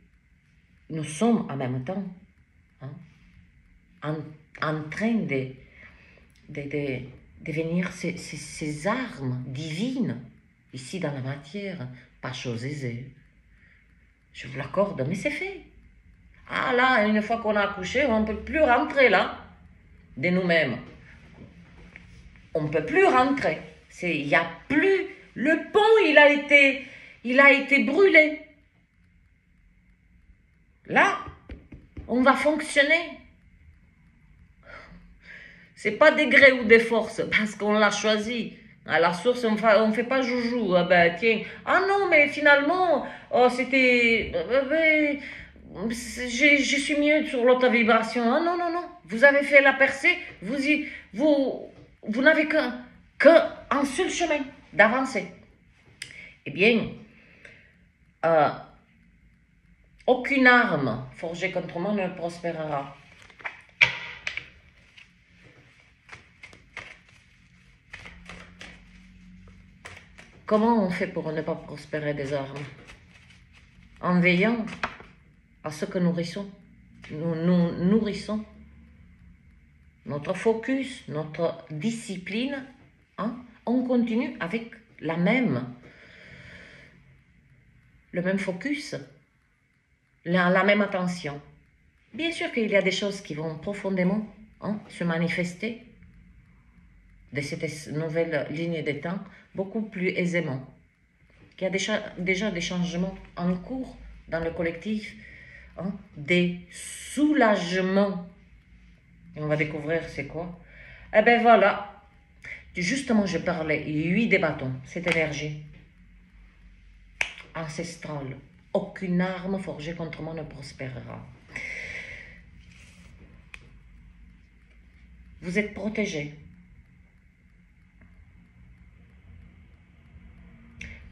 nous sommes en même temps en train de devenir ces armes divines ici dans la matière. Pas chose aisée, je vous l'accorde, mais c'est fait. Ah là, une fois qu'on a accouché, on ne peut plus rentrer là, de nous-mêmes. On ne peut plus rentrer. Il n'y a plus... Le pont, il a été brûlé. Là, on va fonctionner. C'est pas des grés ou des forces, parce qu'on l'a choisi. À la source, on ne fait pas joujou. Ah ben tiens, ah non, mais finalement, oh, c'était... je suis mieux sur l'autre vibration. Ah non, non, non. Vous avez fait la percée, vous n'avez qu'un seul chemin d'avancer. Eh bien, aucune arme forgée contre moi ne prospérera. Comment on fait pour ne pas prospérer des armes? En veillant à ce que nous nourrissons. Notre focus, notre discipline, hein, on continue avec le même focus, la même attention. Bien sûr qu'il y a des choses qui vont profondément se manifester de cette nouvelle ligne de temps beaucoup plus aisément. Il y a déjà des changements en cours dans le collectif, des soulagements. Et on va découvrir c'est quoi. Eh bien voilà, justement je parlais, 8 des bâtons, cette énergie ancestrale. Aucune arme forgée contre moi ne prospérera. Vous êtes protégés.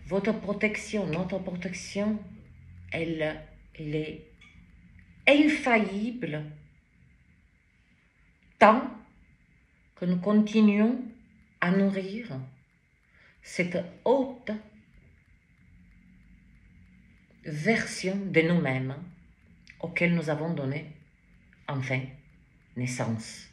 Votre protection, notre protection, elle est infaillible tant que nous continuons à nourrir cette haute version de nous-mêmes auquel nous avons donné enfin naissance.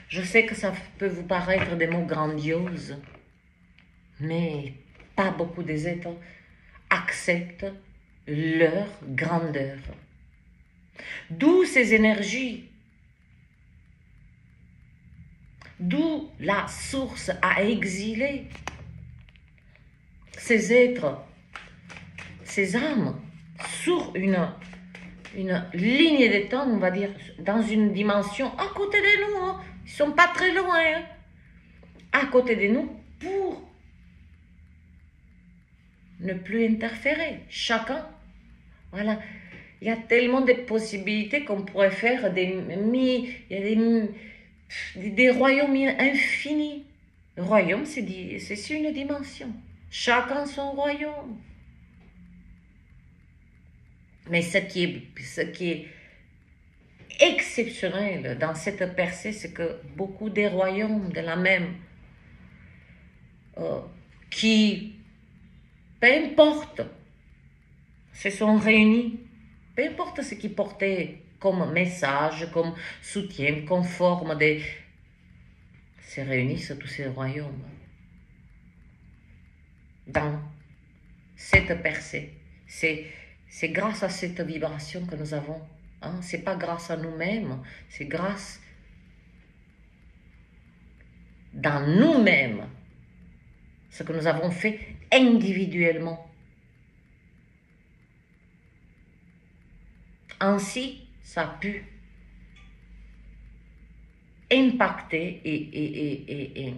Je sais que ça peut vous paraître des mots grandioses, mais pas beaucoup des êtres acceptent leur grandeur. D'où ces énergies, d'où la source à exiler ces êtres, ces âmes, sur une ligne de temps, on va dire, dans une dimension à côté de nous, hein. Ils ne sont pas très loin, hein, à côté de nous, pour ne plus interférer. Chacun, voilà. Il y a tellement de possibilités qu'on pourrait faire il y a des royaumes infinis. Le royaume, c'est une dimension. Chacun son royaume. Mais ce qui est exceptionnel dans cette percée, c'est que beaucoup des royaumes de la même, qui, peu importe, se sont réunis, peu importe ce qu'ils portaient comme message, comme soutien, comme forme se réunissent tous ces royaumes dans cette percée. C'est grâce à cette vibration que nous avons. Hein? Ce n'est pas grâce à nous-mêmes, c'est grâce dans nous-mêmes, ce que nous avons fait individuellement. Ainsi, ça a pu impacter et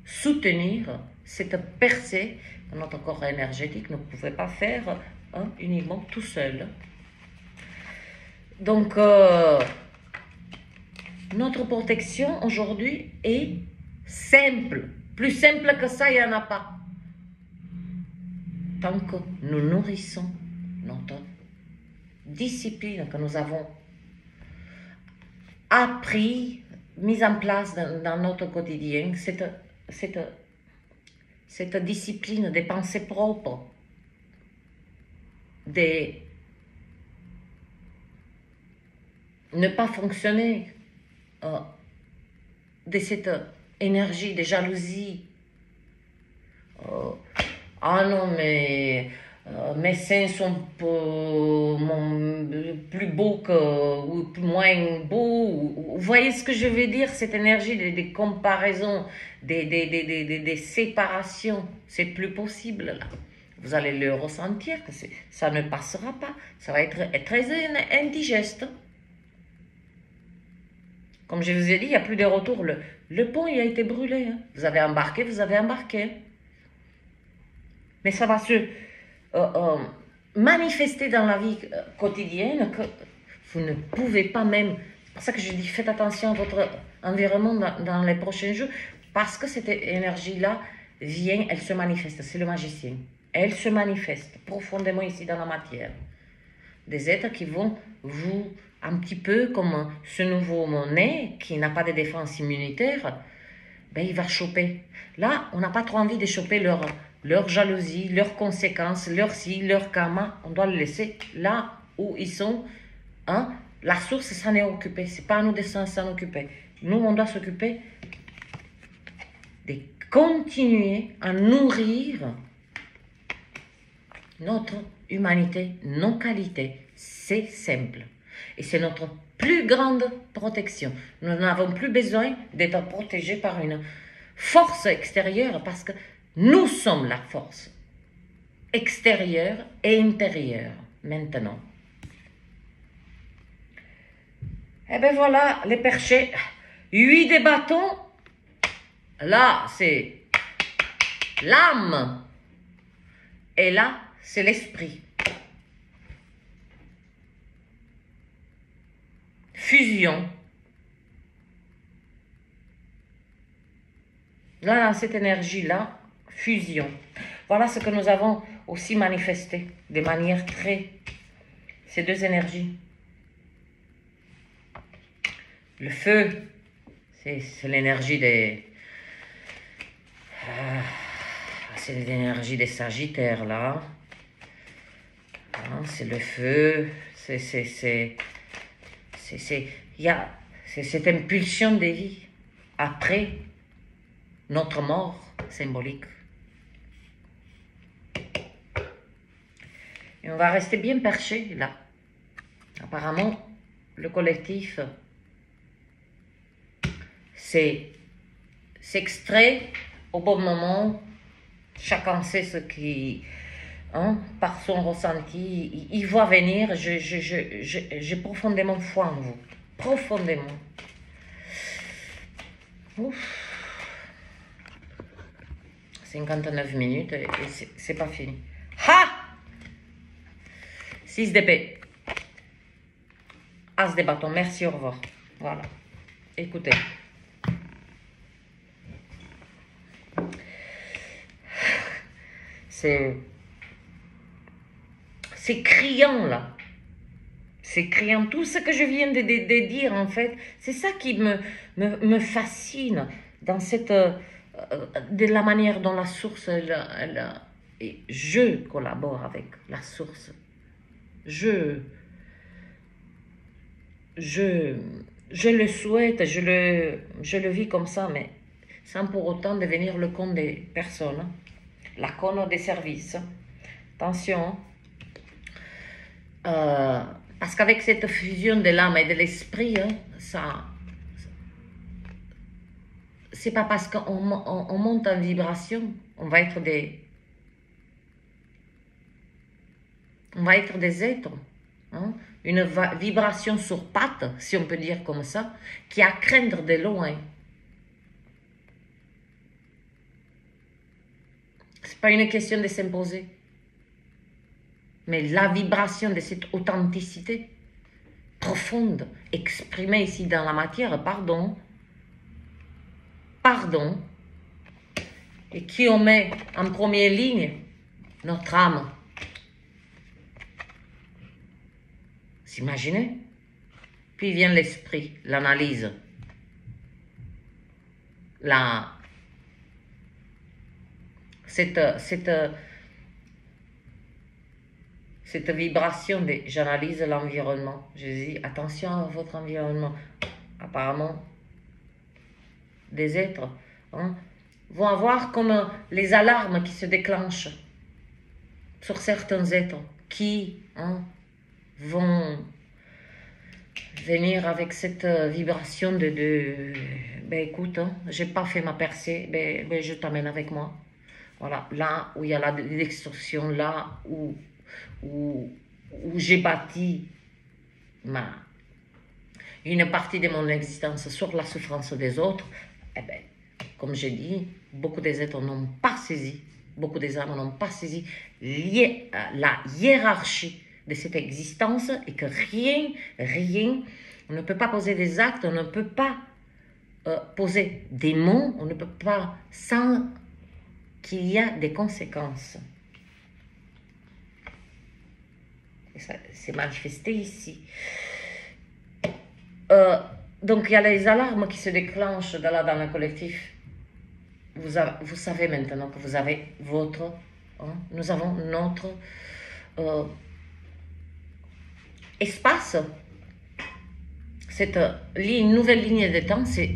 soutenir cette percée que notre corps énergétique ne pouvait pas faire uniquement tout seul. Donc, notre protection aujourd'hui est simple. Plus simple que ça, il n'y en a pas. Tant que nous nourrissons notre discipline que nous avons appris, mise en place dans notre quotidien, cette discipline des pensées propres, de ne pas fonctionner de cette énergie de jalousie. Ah non, mais mes seins sont plus beaux ou moins beaux. Vous voyez ce que je veux dire? Cette énergie des comparaisons, des séparations, c'est plus possible là. Vous allez le ressentir, que ça ne passera pas. Ça va être très indigeste. Comme je vous ai dit, il n'y a plus de retour. Le pont, il a été brûlé. Hein. Vous avez embarqué, vous avez embarqué. Mais ça va se manifester dans la vie quotidienne que vous ne pouvez pas même... C'est pour ça que je dis, faites attention à votre environnement dans les prochains jours, parce que cette énergie-là vient, elle se manifeste. C'est le magicien. Elle se manifeste profondément ici dans la matière. Des êtres qui vont vous... un petit peu comme ce nouveau-né qui n'a pas de défense immunitaire, ben il va choper. Là, on n'a pas trop envie de choper leur jalousie, leurs conséquences, leur si, leur karma. On doit le laisser là où ils sont. Hein? La source s'en est occupée. Ce n'est pas à nous de s'en occuper. Nous, on doit s'occuper de continuer à nourrir notre humanité, nos qualités. C'est simple. Et c'est notre plus grande protection. Nous n'avons plus besoin d'être protégés par une force extérieure parce que nous sommes la force extérieure et intérieure maintenant. Et bien voilà, les perchés. 8 des bâtons. Là, c'est l'âme. Et là, c'est l'esprit. Fusion. Là, dans cette énergie-là, fusion. Voilà ce que nous avons aussi manifesté de manière très... Ces deux énergies. Le feu, c'est l'énergie des... c'est l'énergie des Sagittaires, là. C'est le feu, il y a cette impulsion de vie après notre mort symbolique. Et on va rester bien perché là. Apparemment, le collectif s'extrait au bon moment. Chacun sait ce qui... Hein, par son ressenti, il voit venir. J'ai profondément foi en vous. Profondément. Ouf. 59 minutes et c'est pas fini. Ha! 6 d'épée. As de bâton. Merci, au revoir. Voilà. Écoutez. C'est criant, là. C'est criant. Tout ce que je viens de dire, en fait, c'est ça qui me fascine dans cette... de la manière dont la source, et je collabore avec la source. Je le souhaite, je le vis comme ça, mais sans pour autant devenir le compte des personnes. la cône des services. Attention, parce qu'avec cette fusion de l'âme et de l'esprit, c'est pas parce qu'on monte en vibration, on va être des êtres, hein, une vibration sur pattes, si on peut dire comme ça, qui a à craindre de loin. C'est pas une question de s'imposer, mais la vibration de cette authenticité profonde, exprimée ici dans la matière, pardon, et qui on met en première ligne, notre âme. S'imaginer. Puis vient l'esprit, l'analyse, cette vibration de j'analyse l'environnement. Je dis attention à votre environnement. Apparemment, des êtres vont avoir comme les alarmes qui se déclenchent sur certains êtres qui vont venir avec cette vibration de ben écoute, j'ai pas fait ma percée, ben je t'amène avec moi. Voilà, là où il y a la destruction, là où j'ai bâti une partie de mon existence sur la souffrance des autres, eh ben, comme j'ai dit, beaucoup des êtres n'ont pas saisi, beaucoup des âmes n'ont pas saisi la hiérarchie de cette existence et que rien, on ne peut pas poser des actes, on ne peut pas poser des mots, on ne peut pas sans qu'il y a des conséquences. Et ça s'est manifesté ici. Donc il y a les alarmes qui se déclenchent dans le collectif. Vous savez maintenant que vous avez votre, nous avons notre espace. Cette nouvelle ligne de temps, c'est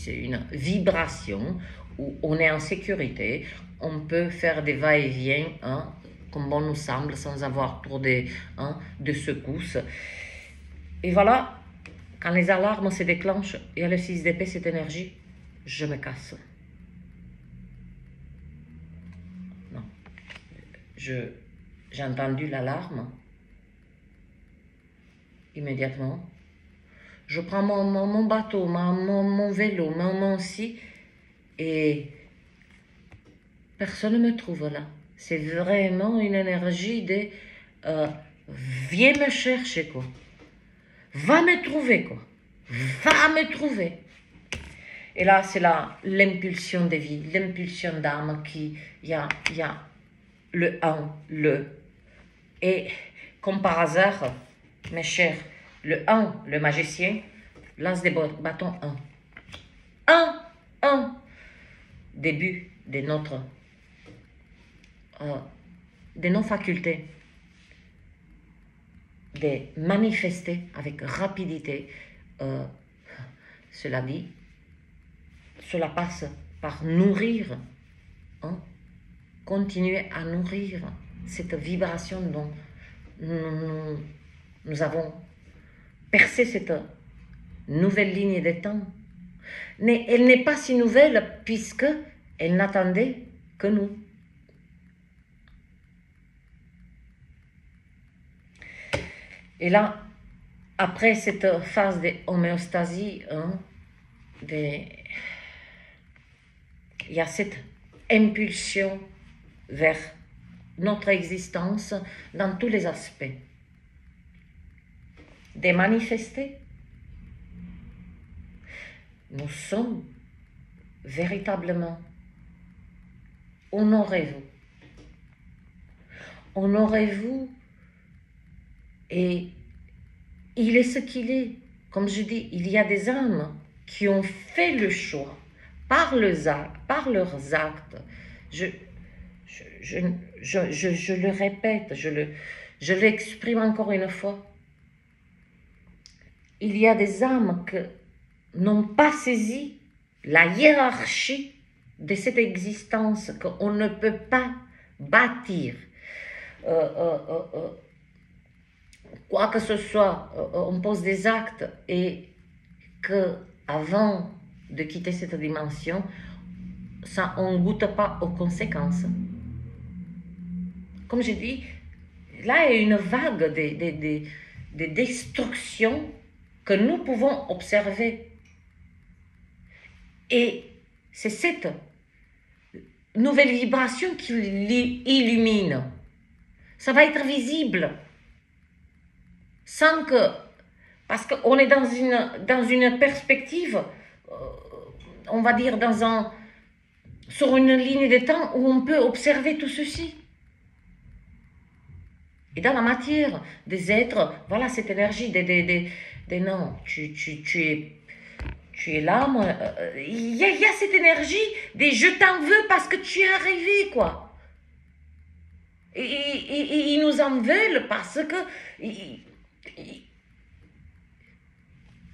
une vibration où on est en sécurité, on peut faire des va-et-vient comme bon nous semble, sans avoir trop de secousses. Et voilà, quand les alarmes se déclenchent, il y a le 6 d'épée, cette énergie, je me casse. Non. J'ai entendu l'alarme. Immédiatement. Je prends mon bateau, mon vélo, mon si, et personne ne me trouve là. C'est vraiment une énergie de viens me chercher, quoi. Va me trouver, quoi. Va me trouver. Et là, c'est l'impulsion de vie, l'impulsion d'âme qui, il y a le et comme par hasard, mes chers, le 1, le magicien, lance des bâtons 1. 1. Début de nos facultés de manifester avec rapidité. Cela dit, cela passe par nourrir, continuer à nourrir cette vibration dont nous avons percé cette nouvelle ligne de temps. Mais elle n'est pas si nouvelle puisque elle n'attendait que nous. Et là, après cette phase de homéostasie, il y a cette impulsion vers notre existence dans tous les aspects. De manifester. Nous sommes véritablement, honorez-vous. Honorez-vous et il est ce qu'il est. Comme je dis, il y a des âmes qui ont fait le choix par leurs actes. Je le répète, je l'exprime encore une fois. Il y a des âmes qui n'ont pas saisi la hiérarchie de cette existence qu'on ne peut pas bâtir quoi que ce soit, on pose des actes et que avant de quitter cette dimension, ça, on ne goûte pas aux conséquences. Comme je dis, là, il y a une vague de destruction que nous pouvons observer. Et c'est cette nouvelle vibration qui l'illumine. Ça va être visible. Sans que... Parce qu'on est dans une perspective, on va dire, sur une ligne de temps où on peut observer tout ceci. Et dans la matière des êtres, voilà cette énergie des non, tu es là, moi. Il y a cette énergie des je t'en veux parce que tu es arrivé, quoi. Et ils nous en veulent parce que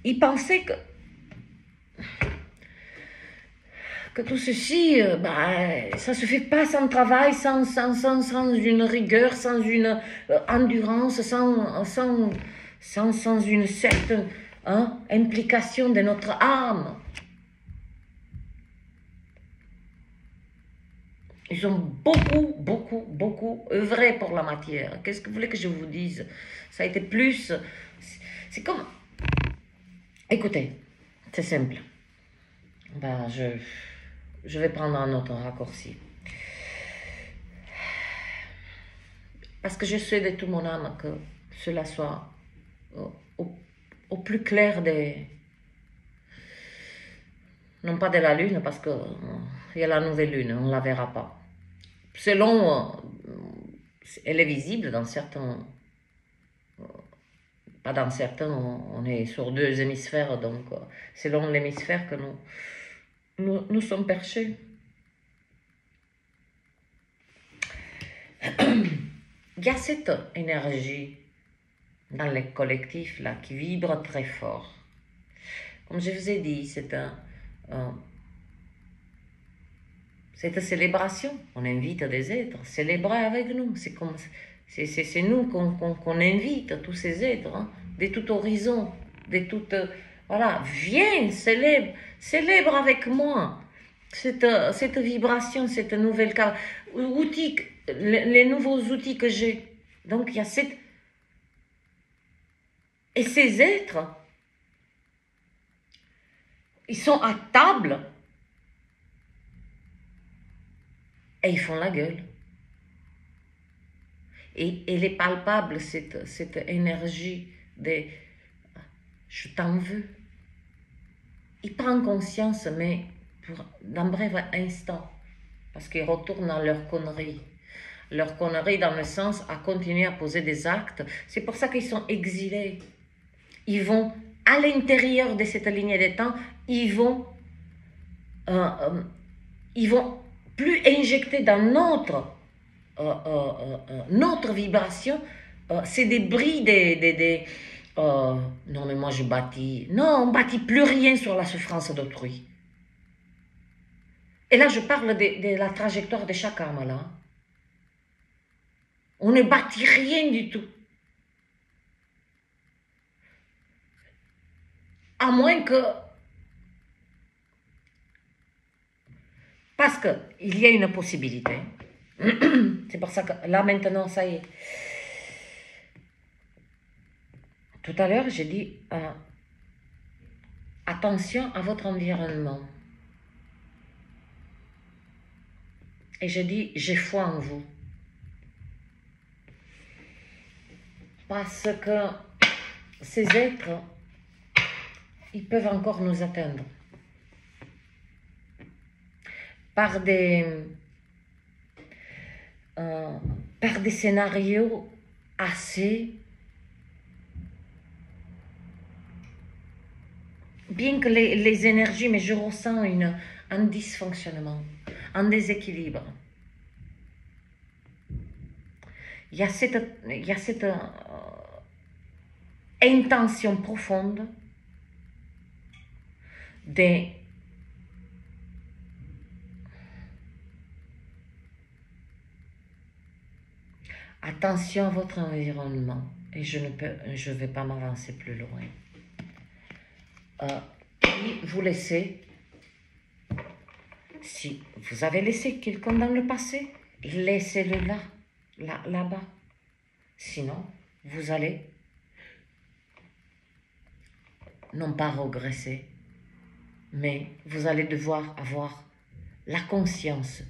ils pensaient que tout ceci, ça se fait pas sans travail, sans une rigueur, sans une endurance, sans une certaine implication de notre âme. Ils ont beaucoup œuvré pour la matière. Qu'est-ce que vous voulez que je vous dise? Ça a été plus... C'est comme... Écoutez, c'est simple. Je vais prendre un autre raccourci. Parce que je souhaite de toute mon âme que cela soit au plus clair des... Non pas de la lune, parce qu'il y a la nouvelle lune, on ne la verra pas. Selon... elle est visible dans certains... Pas dans certains, on est sur 2 hémisphères, donc selon l'hémisphère que nous sommes perchés. Il y a cette énergie dans les collectifs là qui vibre très fort. Comme je vous ai dit, c'est cette célébration. On invite des êtres à célébrer avec nous. C'est nous qu'on invite, tous ces êtres, de tout horizon, de toute... Voilà, viens, célèbre avec moi cette vibration, cette nouvelle outil, les nouveaux outils que j'ai. Donc, il y a cette... Et ces êtres, ils sont à table et ils font la gueule. Et elle est palpable, cette énergie de « je t'en veux ». Ils prennent conscience, mais pour d'un bref instant, parce qu'ils retournent dans leur connerie. Leur connerie dans le sens à continuer à poser des actes. C'est pour ça qu'ils sont exilés. Ils vont, à l'intérieur de cette ligne de temps, ils vont plus injecter dans notre vibration ces débris non mais moi je bâtis, non, on bâtit plus rien sur la souffrance d'autrui. Et là je parle de la trajectoire de chaque âme là. On ne bâtit rien du tout. À moins que... Parce qu'il y a une possibilité. C'est pour ça que là maintenant, ça y est. Tout à l'heure, j'ai dit attention à votre environnement. Et je dis j'ai foi en vous. Parce que ces êtres, ils peuvent encore nous atteindre. Par des scénarios assez... Bien que les énergies, mais je ressens un dysfonctionnement, un déséquilibre. Il y a cette intention profonde de Attention à votre environnement. Et je ne vais pas m'avancer plus loin. Et vous laissez, si vous avez laissé quelqu'un dans le passé, laissez-le là-bas. Sinon, vous allez non pas regresser, mais vous allez devoir avoir la conscience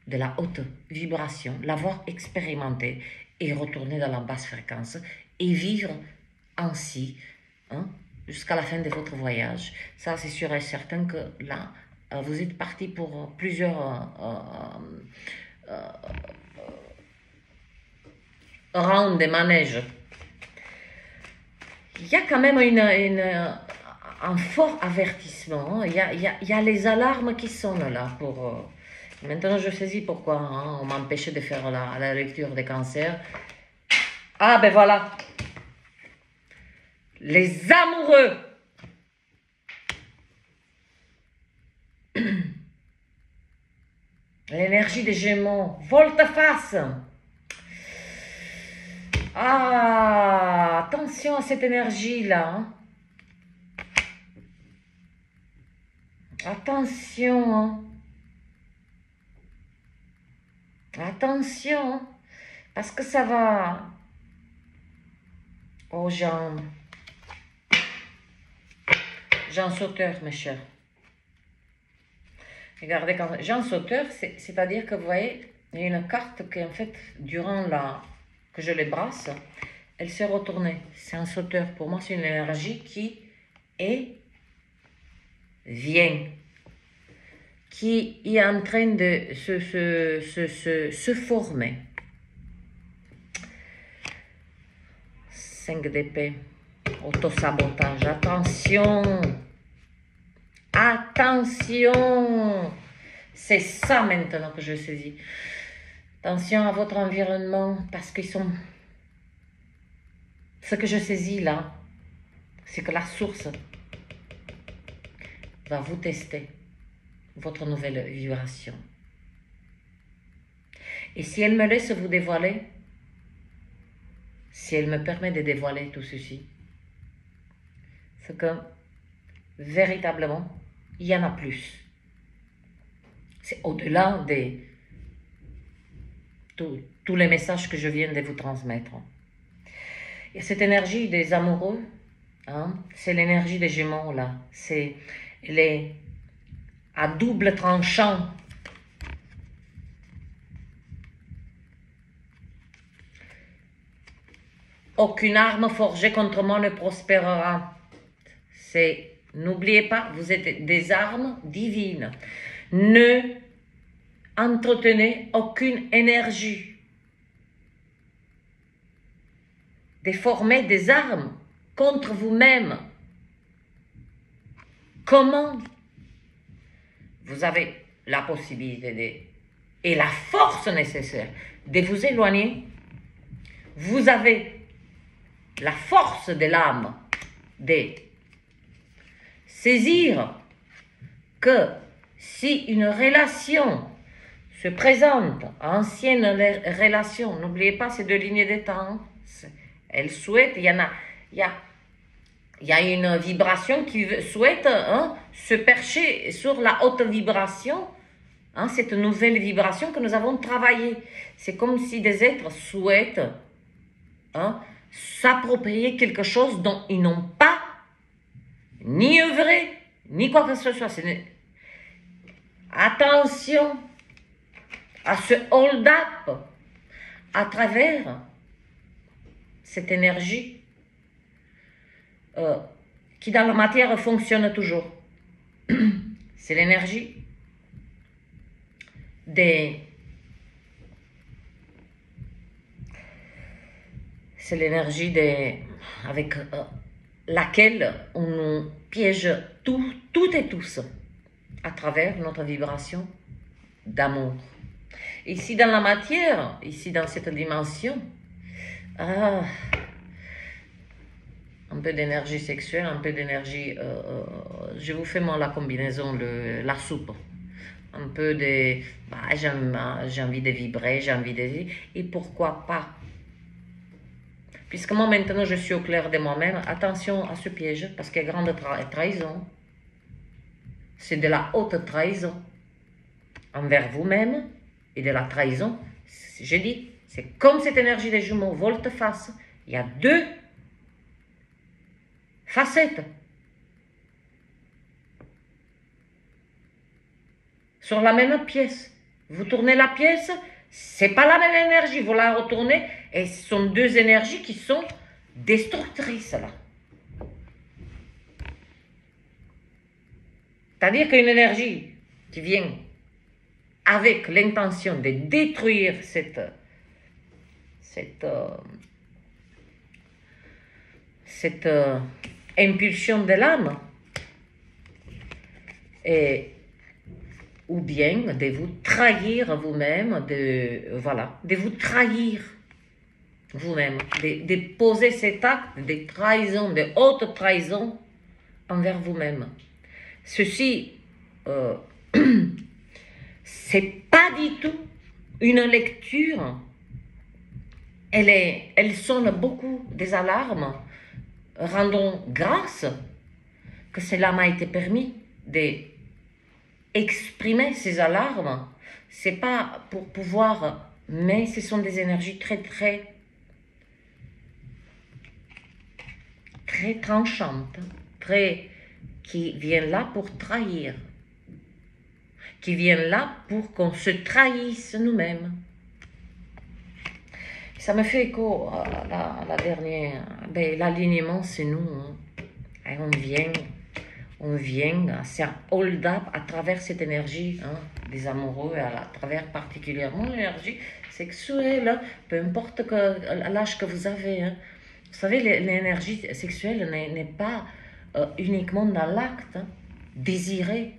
de la haute vibration, l'avoir expérimenté et retourner dans la basse fréquence et vivre ainsi jusqu'à la fin de votre voyage. Ça, c'est sûr et certain que là, vous êtes parti pour plusieurs rounds de manège. Il y a quand même un fort avertissement. Il y a les alarmes qui sonnent là. Maintenant, je saisis pourquoi on m'empêchait de faire la lecture des cancers. Ah, ben voilà. Les amoureux. L'énergie des Gémeaux. Volte-face. Ah, attention à cette énergie-là. Attention. Attention. Parce que ça va aux gens. Jean Sauteur, mes chers. Regardez, quand Jean Sauteur, c'est-à-dire que vous voyez, il y a une carte qui, en fait, durant que je les brasse, elle s'est retournée. C'est un sauteur. Pour moi, c'est une énergie qui vient, qui est en train de se former. 5 d'épée, autosabotage, attention, attention, c'est ça maintenant que je saisis. Attention à votre environnement, parce qu'ils sont... Ce que je saisis là, c'est que la source va vous tester votre nouvelle vibration. Et si elle me laisse vous dévoiler, si elle me permet de dévoiler tout ceci, c'est que véritablement, il y en a plus. C'est au-delà de tous les messages que je viens de vous transmettre. Et cette énergie des amoureux, c'est l'énergie des Gémeaux là. Elle est à double tranchant. Aucune arme forgée contre moi ne prospérera. N'oubliez pas, vous êtes des armes divines. Ne entretenez aucune énergie. De former des armes contre vous-même. Comment? Vous avez la possibilité et la force nécessaire de vous éloigner. Vous avez la force de l'âme de saisir que si une relation se présente, ancienne relation, n'oubliez pas ces 2 lignes de temps, elle souhaite, il y a une vibration qui souhaite se percher sur la haute vibration, cette nouvelle vibration que nous avons travaillée. C'est comme si des êtres souhaitent s'approprier quelque chose dont ils n'ont pas ni œuvré, ni quoi que ce soit. Attention à ce hold-up à travers cette énergie qui dans la matière fonctionne toujours. C'est l'énergie avec laquelle on nous piège toutes et tous à travers notre vibration d'amour. Ici dans la matière, ici dans cette dimension, un peu d'énergie sexuelle, un peu d'énergie, je vous fais moi la combinaison, la soupe. Un peu de, j'ai envie de vibrer, j'ai envie de... Et pourquoi pas Puisque moi, maintenant, je suis au clair de moi-même, attention à ce piège, parce qu'il y a grande trahison. C'est de la haute trahison envers vous-même et de la trahison. J'ai dit, c'est comme cette énergie des jumeaux volte-face. Il y a deux facettes. Sur la même pièce. Vous tournez la pièce, c'est pas la même énergie, vous la retournez, et ce sont deux énergies qui sont destructrices, là. C'est-à-dire qu'une énergie qui vient avec l'intention de détruire cette impulsion de l'âme, ou bien de vous trahir vous-même, de vous trahir vous-même, de poser cet acte de trahison, de haute trahison envers vous-même. Ceci, c'est pas du tout une lecture. Elle sonne beaucoup des alarmes. Rendons grâce que cela m'a été permis d'exprimer ces alarmes. C'est pas pour pouvoir, mais ce sont des énergies très tranchantes, qui viennent là pour trahir, qui viennent là pour qu'on se trahisse nous-mêmes. Ça me fait écho à la dernière. L'alignement, c'est nous. Hein. Et on vient, c'est un hold-up à travers cette énergie des amoureux, à travers particulièrement l'énergie sexuelle, peu importe l'âge que vous avez. Hein. Vous savez, l'énergie sexuelle n'est pas uniquement dans l'acte. Désirer,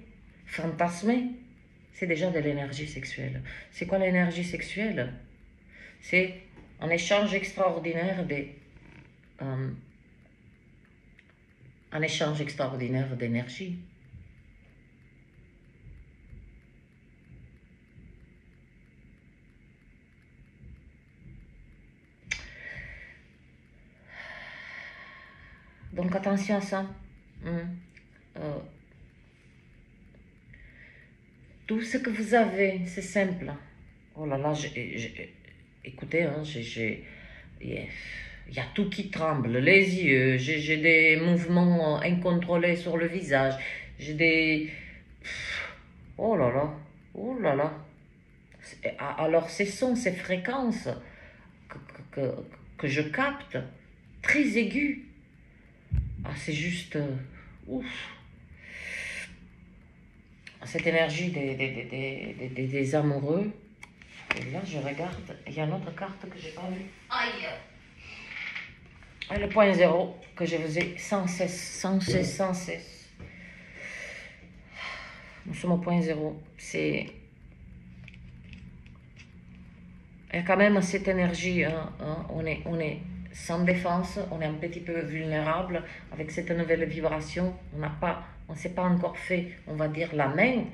fantasmer, c'est déjà de l'énergie sexuelle. C'est quoi l'énergie sexuelle? C'est un échange extraordinaire d'énergie. Donc attention à ça. Tout ce que vous avez, c'est simple. Oh là là, écoutez, hein, il y a tout qui tremble, les yeux, j'ai des mouvements incontrôlés sur le visage, j'ai des... Oh là là. Alors ces sons, ces fréquences que je capte, très aigus, c'est juste... ouf. Cette énergie des amoureux. Et là, je regarde, il y a une autre carte que j'ai pas vue. Aïe! Et le point zéro que je vous ai sans cesse. Nous sommes au point zéro. Il y a quand même cette énergie. On est sans défense, on est un petit peu vulnérable avec cette nouvelle vibration. On ne s'est pas encore fait, on va dire, la main.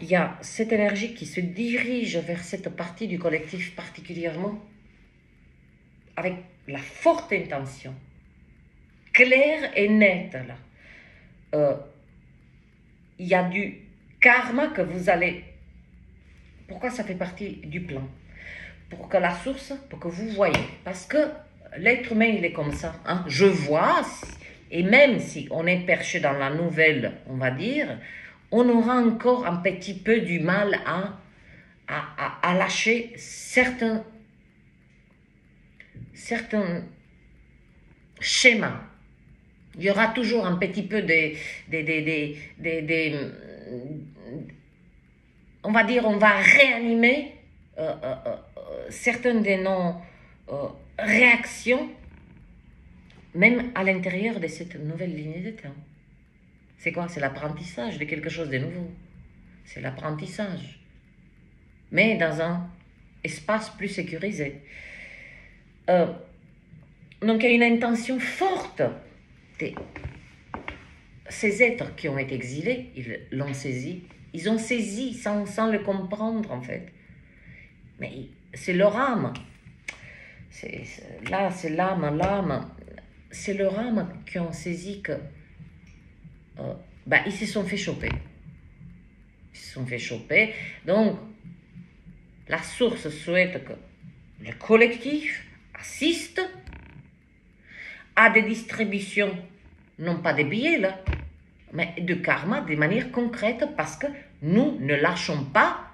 Il y a cette énergie qui se dirige vers cette partie du collectif particulièrement avec la forte intention, claire et nette. Là. Il y a du karma que vous allez... Pourquoi ça fait partie du plan? Pour que la source, pour que vous voyez. Parce que l'être humain, il est comme ça. Hein? Je vois, et même si on est perché dans la nouvelle, on va dire, on aura encore un petit peu du mal à lâcher certains schémas. Il y aura toujours un petit peu on va dire, on va réanimer certaines de nos réactions, même à l'intérieur de cette nouvelle lignée de temps. C'est quoi? C'est l'apprentissage de quelque chose de nouveau. C'est l'apprentissage. Mais dans un espace plus sécurisé. Donc il y a une intention forte. Ces êtres qui ont été exilés, ils l'ont saisi. Ils ont saisi sans le comprendre en fait. Mais c'est leur âme. Là, c'est l'âme. C'est leur âme qui ont saisi que ils se sont fait choper. Ils se sont fait choper. Donc, la source souhaite que le collectif assiste à des distributions, non pas des billets là, mais de karma de manière concrète parce que nous ne lâchons pas,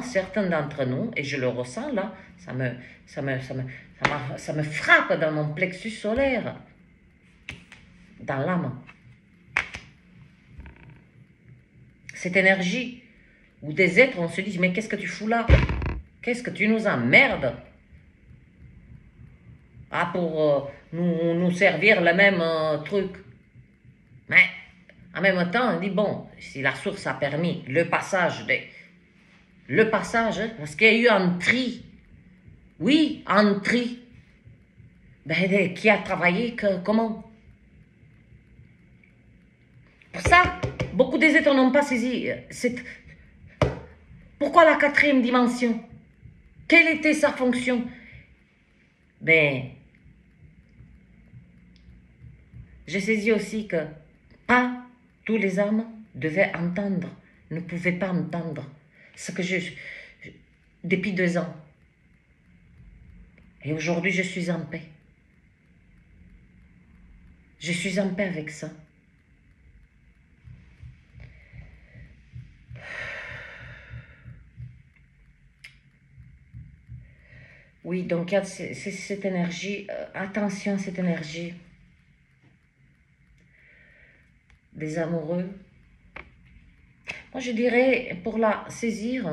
certains d'entre nous, et je le ressens là, ça me frappe dans mon plexus solaire, dans l'âme. Cette énergie où des êtres, on se dit, mais qu'est-ce que tu fous là? Qu'est-ce que tu nous emmerdes? Pour nous servir le même truc. Mais en même temps, on dit, bon, si la source a permis le passage, parce qu'il y a eu un tri. Oui, un tri. Qui a travaillé comment? Pour ça, beaucoup des êtres n'ont pas saisi. Pourquoi la 4e dimension? Quelle était sa fonction? J'ai saisi aussi que pas tous les âmes devaient entendre, ne pouvaient pas entendre ce que depuis 2 ans. Et aujourd'hui, je suis en paix. Je suis en paix avec ça. Oui, donc il y a cette énergie, attention à cette énergie des amoureux. Moi, je dirais, pour la saisir,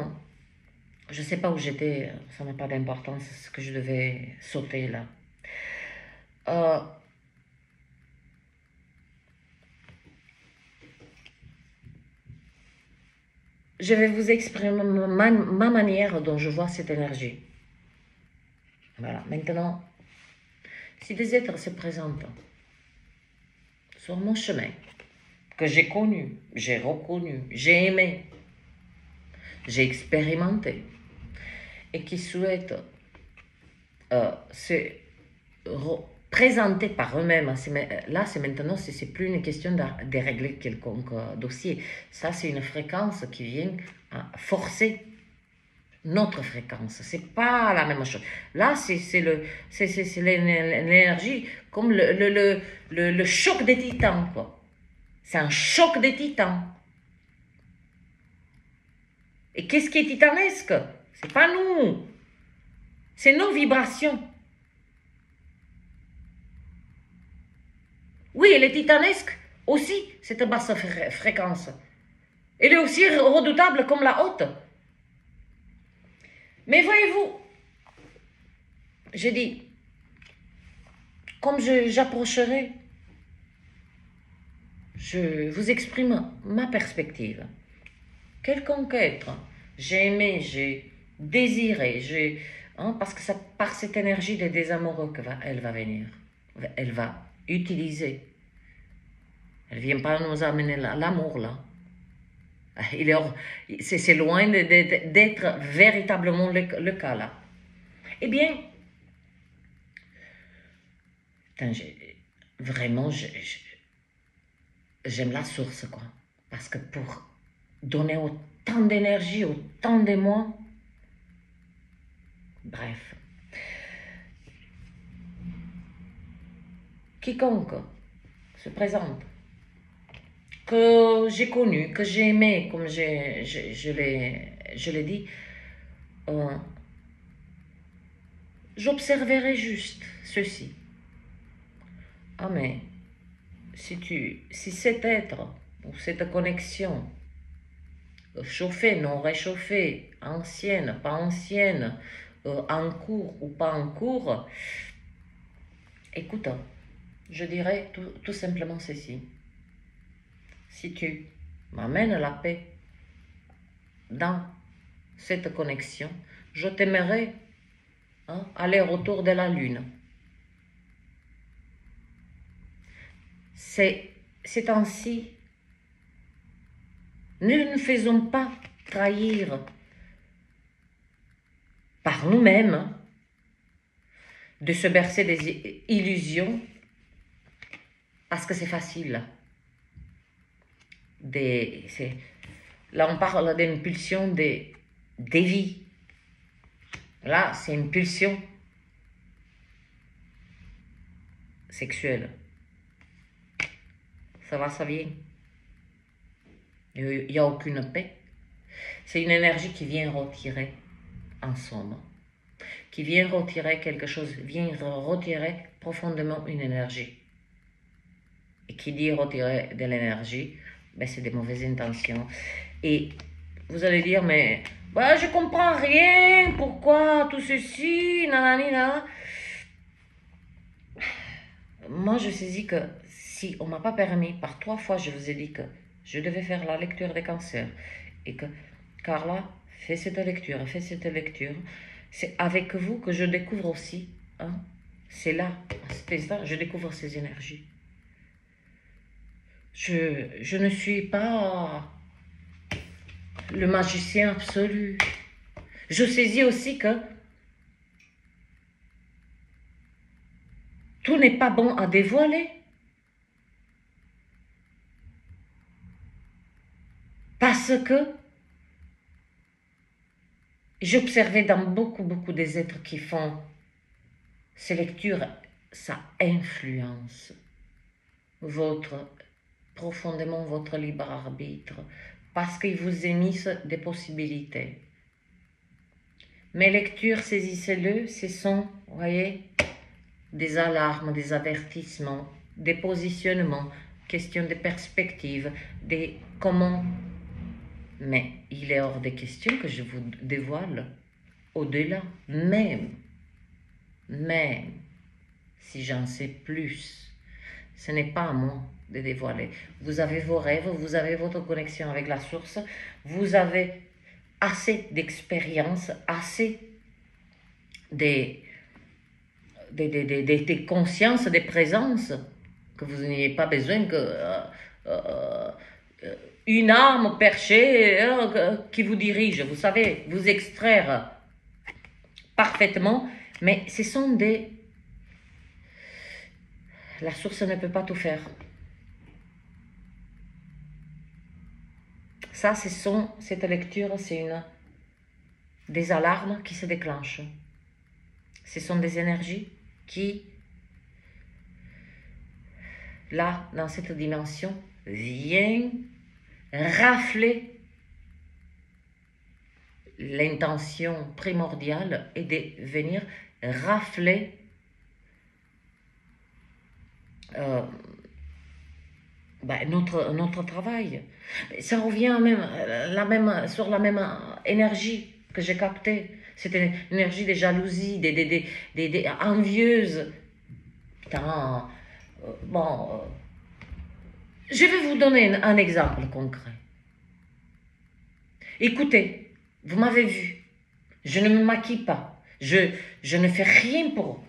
je ne sais pas où j'étais, ça n'a pas d'importance, ce que je devais sauter là. Je vais vous exprimer ma manière dont je vois cette énergie. Voilà, maintenant, si des êtres se présentent sur mon chemin, que j'ai connu, j'ai reconnu, j'ai aimé, j'ai expérimenté, et qui souhaitent se présenter par eux-mêmes, là c'est maintenant, c'est plus une question de régler quelconque dossier, ça c'est une fréquence qui vient forcer notre fréquence, c'est pas la même chose. Là, c'est l'énergie comme le choc des titans, quoi. C'est un choc des titans. Et qu'est-ce qui est titanesque? C'est pas nous. C'est nos vibrations. Oui, elle est titanesque aussi, cette basse fréquence. Elle est aussi redoutable comme la haute. Mais voyez-vous, je dis, comme j'approcherai, je vous exprime ma perspective. Quelconque être, j'ai aimé, j'ai désiré, parce que c'est par cette énergie des désamoureux qu'elle va venir. Elle va utiliser. Elle ne vient pas nous amener l'amour là. C'est loin d'être véritablement le cas là. Eh bien, vraiment, j'aime la source, quoi. Parce que pour donner autant d'énergie, autant d'émoi, bref. Quiconque se présente, que j'ai connu, que j'ai aimé, comme je l'ai dit, j'observerai juste ceci. Ah mais, si cet être, ou cette connexion, chauffée, non réchauffée, ancienne, pas ancienne, en cours ou pas en cours, écoute, je dirais tout simplement ceci. Si tu m'amènes la paix dans cette connexion, je t'aimerais aller autour de la lune. C'est ainsi. Ne nous faisons pas trahir par nous-mêmes. de se bercer des illusions parce que c'est facile. Là, on parle d'une pulsion des vies. Là, c'est une pulsion sexuelle. Ça va, ça vient. Il n'y a aucune paix. C'est une énergie qui vient retirer, en somme. Qui vient retirer quelque chose, vient retirer profondément une énergie. Et qui dit retirer de l'énergie, ben c'est des mauvaises intentions. Et vous allez dire, mais bah, je comprends rien, pourquoi tout ceci, nanani, nanana. Moi, je saisis que si on ne m'a pas permis, par 3 fois, je vous ai dit que je devais faire la lecture des cancers, et que Carla, fais cette lecture, c'est avec vous que je découvre aussi, hein, c'est là, à cet instant, je découvre ces énergies. Je ne suis pas le magicien absolu. Je saisis aussi que tout n'est pas bon à dévoiler. Parce que j'observais dans beaucoup des êtres qui font ces lectures, ça influence profondément votre libre arbitre, parce qu'ils vous émissent des possibilités. Mes lectures, saisissez-le, ce sont, vous voyez, des alarmes, des avertissements, des positionnements, question de perspective, des comment. Mais il est hors des questions que je vous dévoile au-delà, même si j'en sais plus. Ce n'est pas à moi de dévoiler. Vous avez vos rêves, vous avez votre connexion avec la source, vous avez assez d'expérience, assez des consciences, des présences, que vous n'ayez pas besoin que une âme perchée qui vous dirige, vous savez, vous extraire parfaitement, mais ce sont des... La source ne peut pas tout faire. Ça, cette lecture, c'est des alarmes qui se déclenchent. Ce sont des énergies qui, là, dans cette dimension, viennent rafler l'intention primordiale et de venir rafler notre travail. Ça revient sur la même énergie que j'ai captée. C'est une énergie de jalousie, des envieuses. Putain, je vais vous donner un exemple concret. Écoutez, vous m'avez vu, je ne me maquille pas, je ne fais rien pour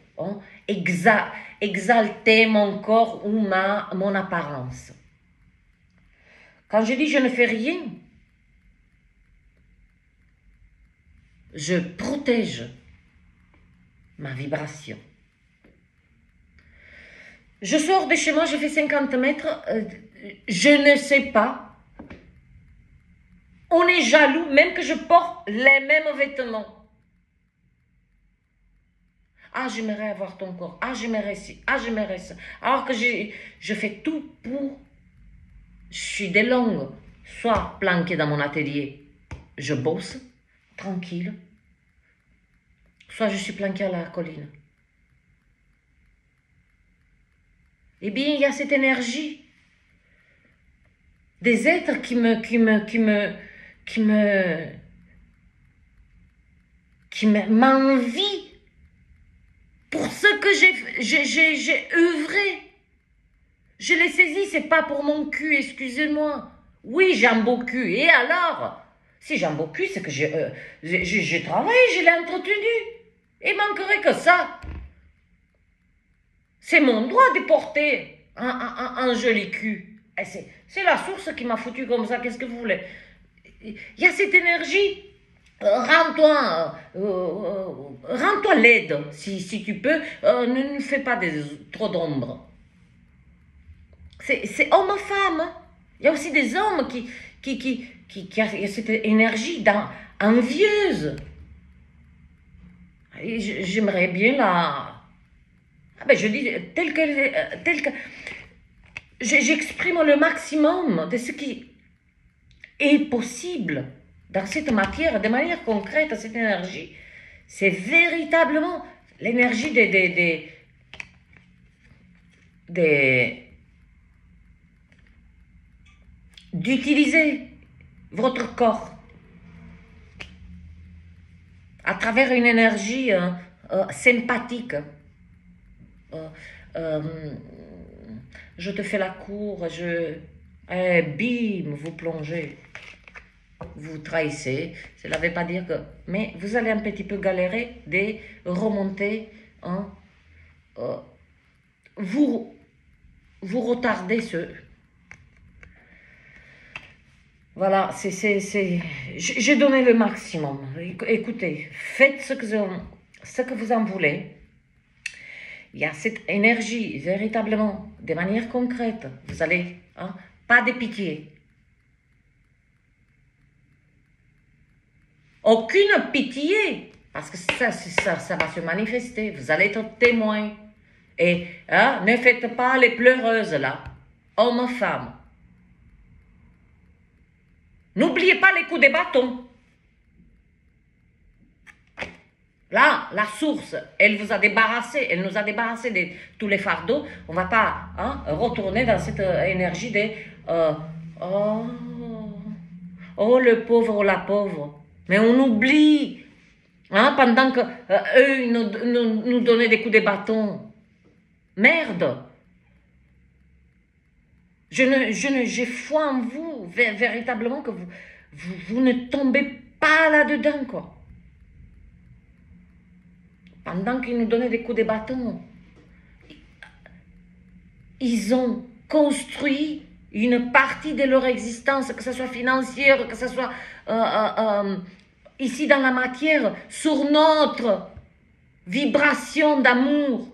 exalter mon corps ou mon apparence. Quand je dis je ne fais rien, je protège ma vibration. Je sors de chez moi, je fais 50 mètres, je ne sais pas. On est jaloux, même que je porte les mêmes vêtements. Ah, j'aimerais avoir ton corps. Ah, j'aimerais ci. Ah, j'aimerais ça. Alors que je fais tout pour... Je suis des longues, soit planquée dans mon atelier, je bosse, tranquille, soit je suis planquée à la colline. Eh bien, il y a cette énergie des êtres qui m'envient pour ce que j'ai œuvré. Je l'ai saisi, c'est pas pour mon cul, excusez-moi. Oui, j'ai un beau cul. Et alors? Si j'ai un beau cul, c'est que j'ai travaillé, je l'ai entretenu. Il manquerait que ça. C'est mon droit de porter un joli cul. C'est la source qui m'a foutu comme ça, qu'est-ce que vous voulez? Il y a cette énergie Rends-toi laide si tu peux, ne fais pas trop d'ombre. C'est homme-femme. Il y a aussi des hommes qui a cette énergie envieuse. J'aimerais bien la... Ah ben je dis tel que j'exprime le maximum de ce qui est possible dans cette matière, de manière concrète, cette énergie. C'est véritablement l'énergie d'utiliser votre corps à travers une énergie sympathique. Je te fais la cour, bim, vous plongez, vous trahissez. Cela ne veut pas dire que... Mais vous allez un petit peu galérer de remonter. Hein, vous retardez ce... Voilà, j'ai donné le maximum. Écoutez, faites ce que vous en voulez. Il y a cette énergie, véritablement, de manière concrète. Vous allez, hein, pas de pitié. Aucune pitié, parce que ça va se manifester. Vous allez être témoin. Et hein, ne faites pas les pleureuses là, hommes, femmes. N'oubliez pas les coups de bâton. Là, la source, elle vous a débarrassé, elle nous a débarrassé de tous les fardeaux. On ne va pas retourner dans cette énergie de oh, le pauvre ou la pauvre. Mais on oublie, pendant que eux nous donnaient des coups de bâton. Merde. J'ai foi en vous, véritablement, que vous ne tombez pas là-dedans, quoi. Pendant qu'ils nous donnaient des coups de bâton, ils ont construit une partie de leur existence, que ce soit financière, que ce soit ici dans la matière, sur notre vibration d'amour.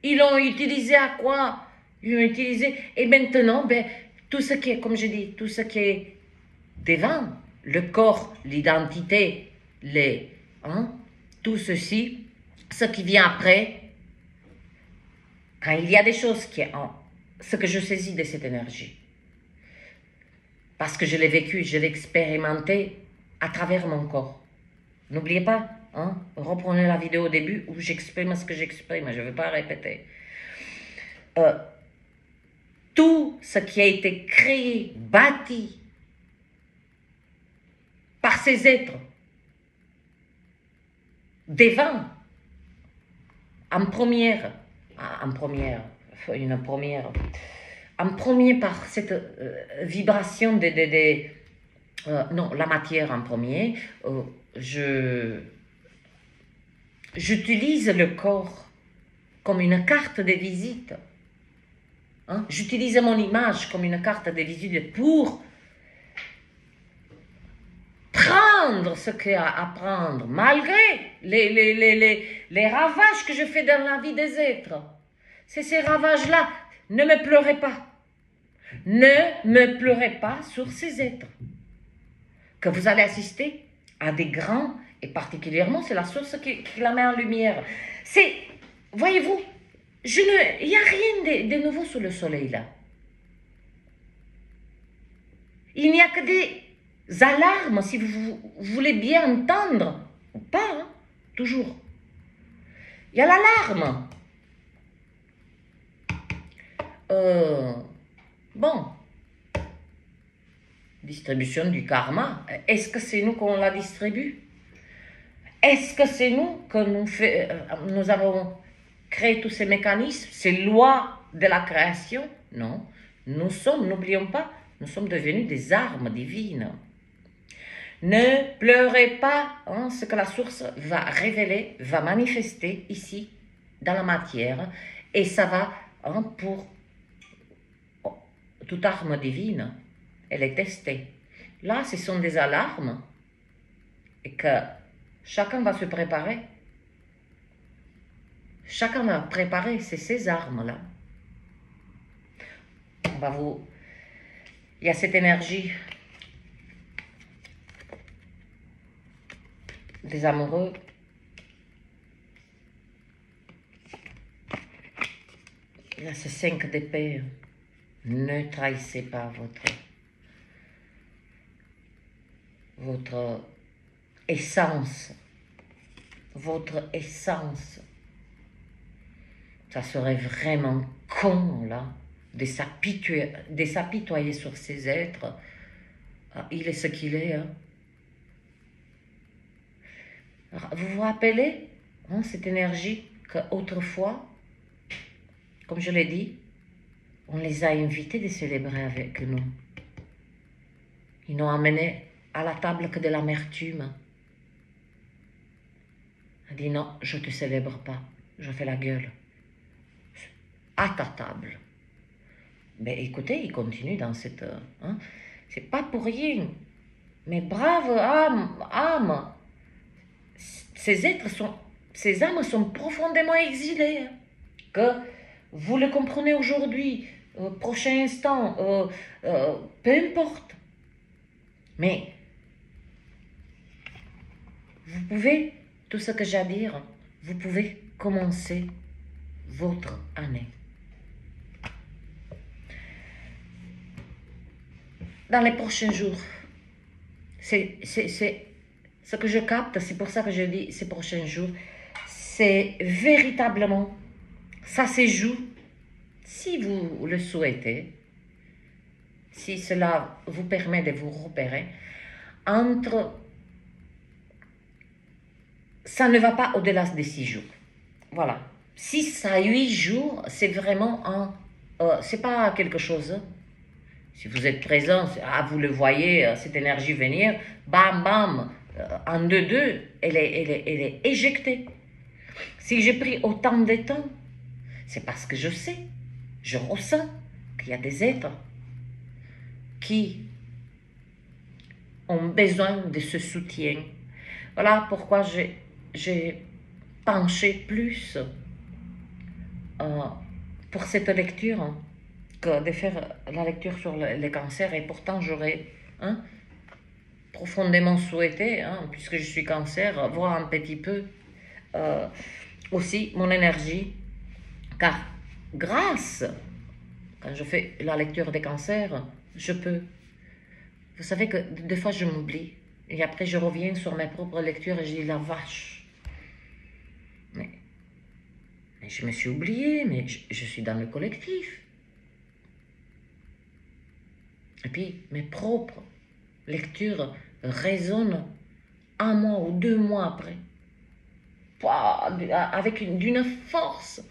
Ils l'ont utilisé à quoi? Ils l'ont utilisé. Et maintenant, tout ce qui est, comme je dis, tout ce qui est devant, le corps, l'identité, tout ceci, ce qui vient après, quand il y a des choses ce que je saisis de cette énergie, parce que je l'ai vécu, je l'ai expérimenté à travers mon corps. N'oubliez pas, reprenez la vidéo au début où j'exprime ce que j'exprime, je ne vais pas répéter. Tout ce qui a été créé, bâti par ces êtres, devant, en premier par cette vibration non, la matière en premier, j'utilise le corps comme une carte de visite. J'utilise mon image comme une carte de visite pour prendre ce qu'il y a à prendre, malgré les ravages que je fais dans la vie des êtres. C'est ces ravages-là. Ne me pleurez pas. Ne me pleurez pas sur ces êtres. Que vous allez assister à des grands, et particulièrement, c'est la source qui la met en lumière. Voyez-vous, il n'y a rien de nouveau sous le soleil là. Il n'y a que des alarmes, si vous voulez bien entendre, ou pas, toujours. Il y a l'alarme. Bon, distribution du karma, est-ce que c'est nous qu'on la distribue? Est-ce que c'est nous que nous avons créé tous ces mécanismes, ces lois de la création? Non, n'oublions pas, nous sommes devenus des armes divines. Ne pleurez pas ce que la source va révéler, va manifester ici, dans la matière, et ça va pour toute arme divine, elle est testée. Là, ce sont des alarmes et que chacun va se préparer. Chacun va préparer ces armes-là. Il y a cette énergie des amoureux. Il y a ce 5 d'épée. Ne trahissez pas votre essence. Votre essence. Ça serait vraiment con, là, de s'apitoyer sur ces êtres. Ah, il est ce qu'il est. Hein. Vous vous rappelez hein, cette énergie qu'autrefois, comme je l'ai dit, on les a invités de célébrer avec nous. Ils n'ont amené à la table que de l'amertume. Elle dit non, je ne te célèbre pas, je fais la gueule. À ta table. Mais écoutez, il continue dans cette... Hein, c'est pas pour rien. Mais brave âme. Ces âmes sont profondément exilées. Hein, que vous le comprenez aujourd'hui, prochain instant, peu importe. Mais vous pouvez, tout ce que j'ai à dire, vous pouvez commencer votre année. Dans les prochains jours, c'est ce que je capte, c'est pour ça que je dis ces prochains jours, c'est véritablement, ça se joue, si vous le souhaitez, si cela vous permet de vous repérer, entre, ça ne va pas au-delà des 6 jours. Voilà. 6 à 8 jours, c'est vraiment c'est pas quelque chose. Si vous êtes présent, vous le voyez, cette énergie venir, bam, bam, en 2-2, elle est éjectée. Si j'ai pris autant de temps, c'est parce que je sais, je ressens qu'il y a des êtres qui ont besoin de ce soutien. Voilà pourquoi j'ai penché plus pour cette lecture que de faire la lecture sur les cancers. Et pourtant, j'aurais profondément souhaité, puisque je suis cancer, voir un petit peu aussi mon énergie. Car grâce, quand je fais la lecture des cancers, je peux. Vous savez que des fois, je m'oublie. Et après, je reviens sur mes propres lectures et je dis, la vache. Mais je me suis oubliée, mais je suis dans le collectif. Et puis, mes propres lectures résonnent 1 mois ou 2 mois après. Avec d'une force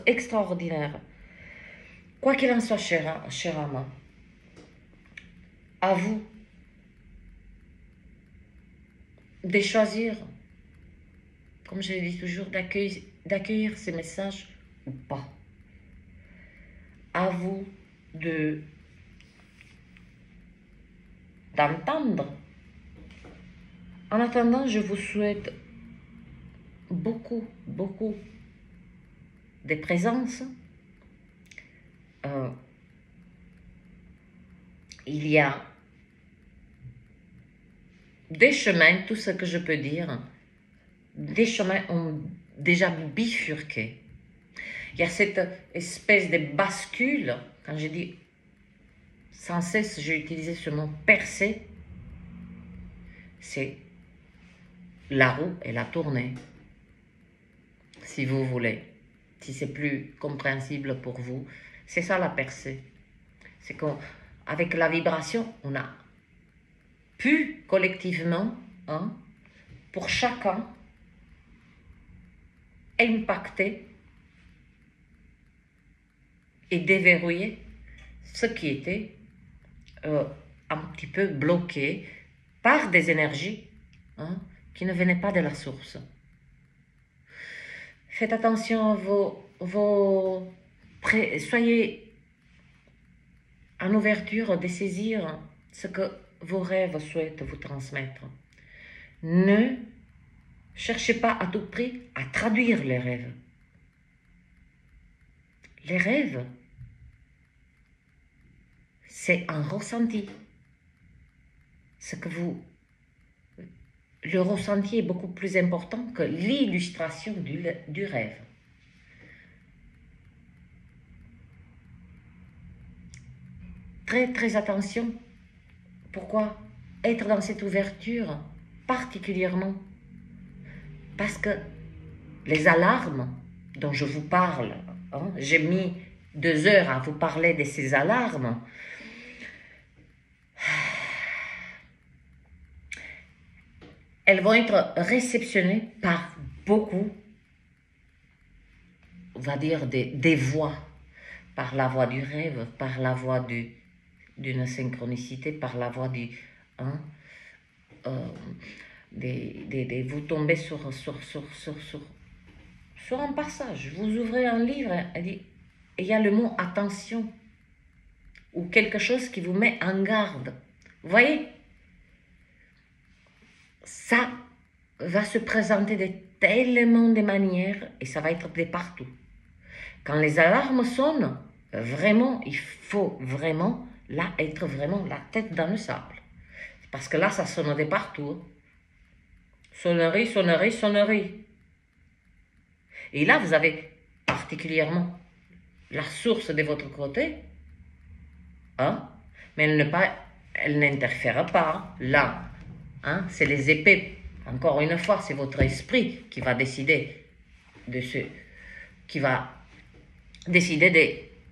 extraordinaire. Quoi qu'il en soit, cher âme, à vous de choisir, comme je le dis toujours, d'accueillir ces messages ou pas. À vous d'entendre. En attendant, je vous souhaite beaucoup de présence. Il y a des chemins, tout ce que je peux dire, des chemins ont déjà bifurqué. Il y a cette espèce de bascule, quand je dis sans cesse, j'ai utilisé ce mot percer, c'est la roue et la tournée, si vous voulez, si c'est plus compréhensible pour vous, c'est ça la percée. C'est qu'avec la vibration, on a pu collectivement, pour chacun, impacter et déverrouiller ce qui était un petit peu bloqué par des énergies qui ne venaient pas de la source. Faites attention à soyez en ouverture de saisir ce que vos rêves souhaitent vous transmettre. Ne cherchez pas à tout prix à traduire les rêves. Les rêves, c'est un ressenti. Ce que vous... Le ressenti est beaucoup plus important que l'illustration du rêve. Très, très attention. Pourquoi être dans cette ouverture particulièrement? Parce que les alarmes dont je vous parle, hein, j'ai mis 2 heures à vous parler de ces alarmes. Elles vont être réceptionnées par beaucoup, on va dire, des voix, par la voix du rêve, par la voix d'une synchronicité, par la voix du... Hein, vous tombez sur un passage, vous ouvrez un livre, et il y a le mot attention, ou quelque chose qui vous met en garde. Vous voyez? Ça va se présenter de tellement de manières et ça va être de partout. Quand les alarmes sonnent, vraiment, il faut vraiment, là, être vraiment la tête dans le sable. Parce que là, ça sonne de partout. Sonnerie, sonnerie, sonnerie. Et là, vous avez particulièrement la source de votre côté, hein, mais elle n'interfère pas là. Hein, c'est les épées. Encore une fois, c'est votre esprit qui va décider de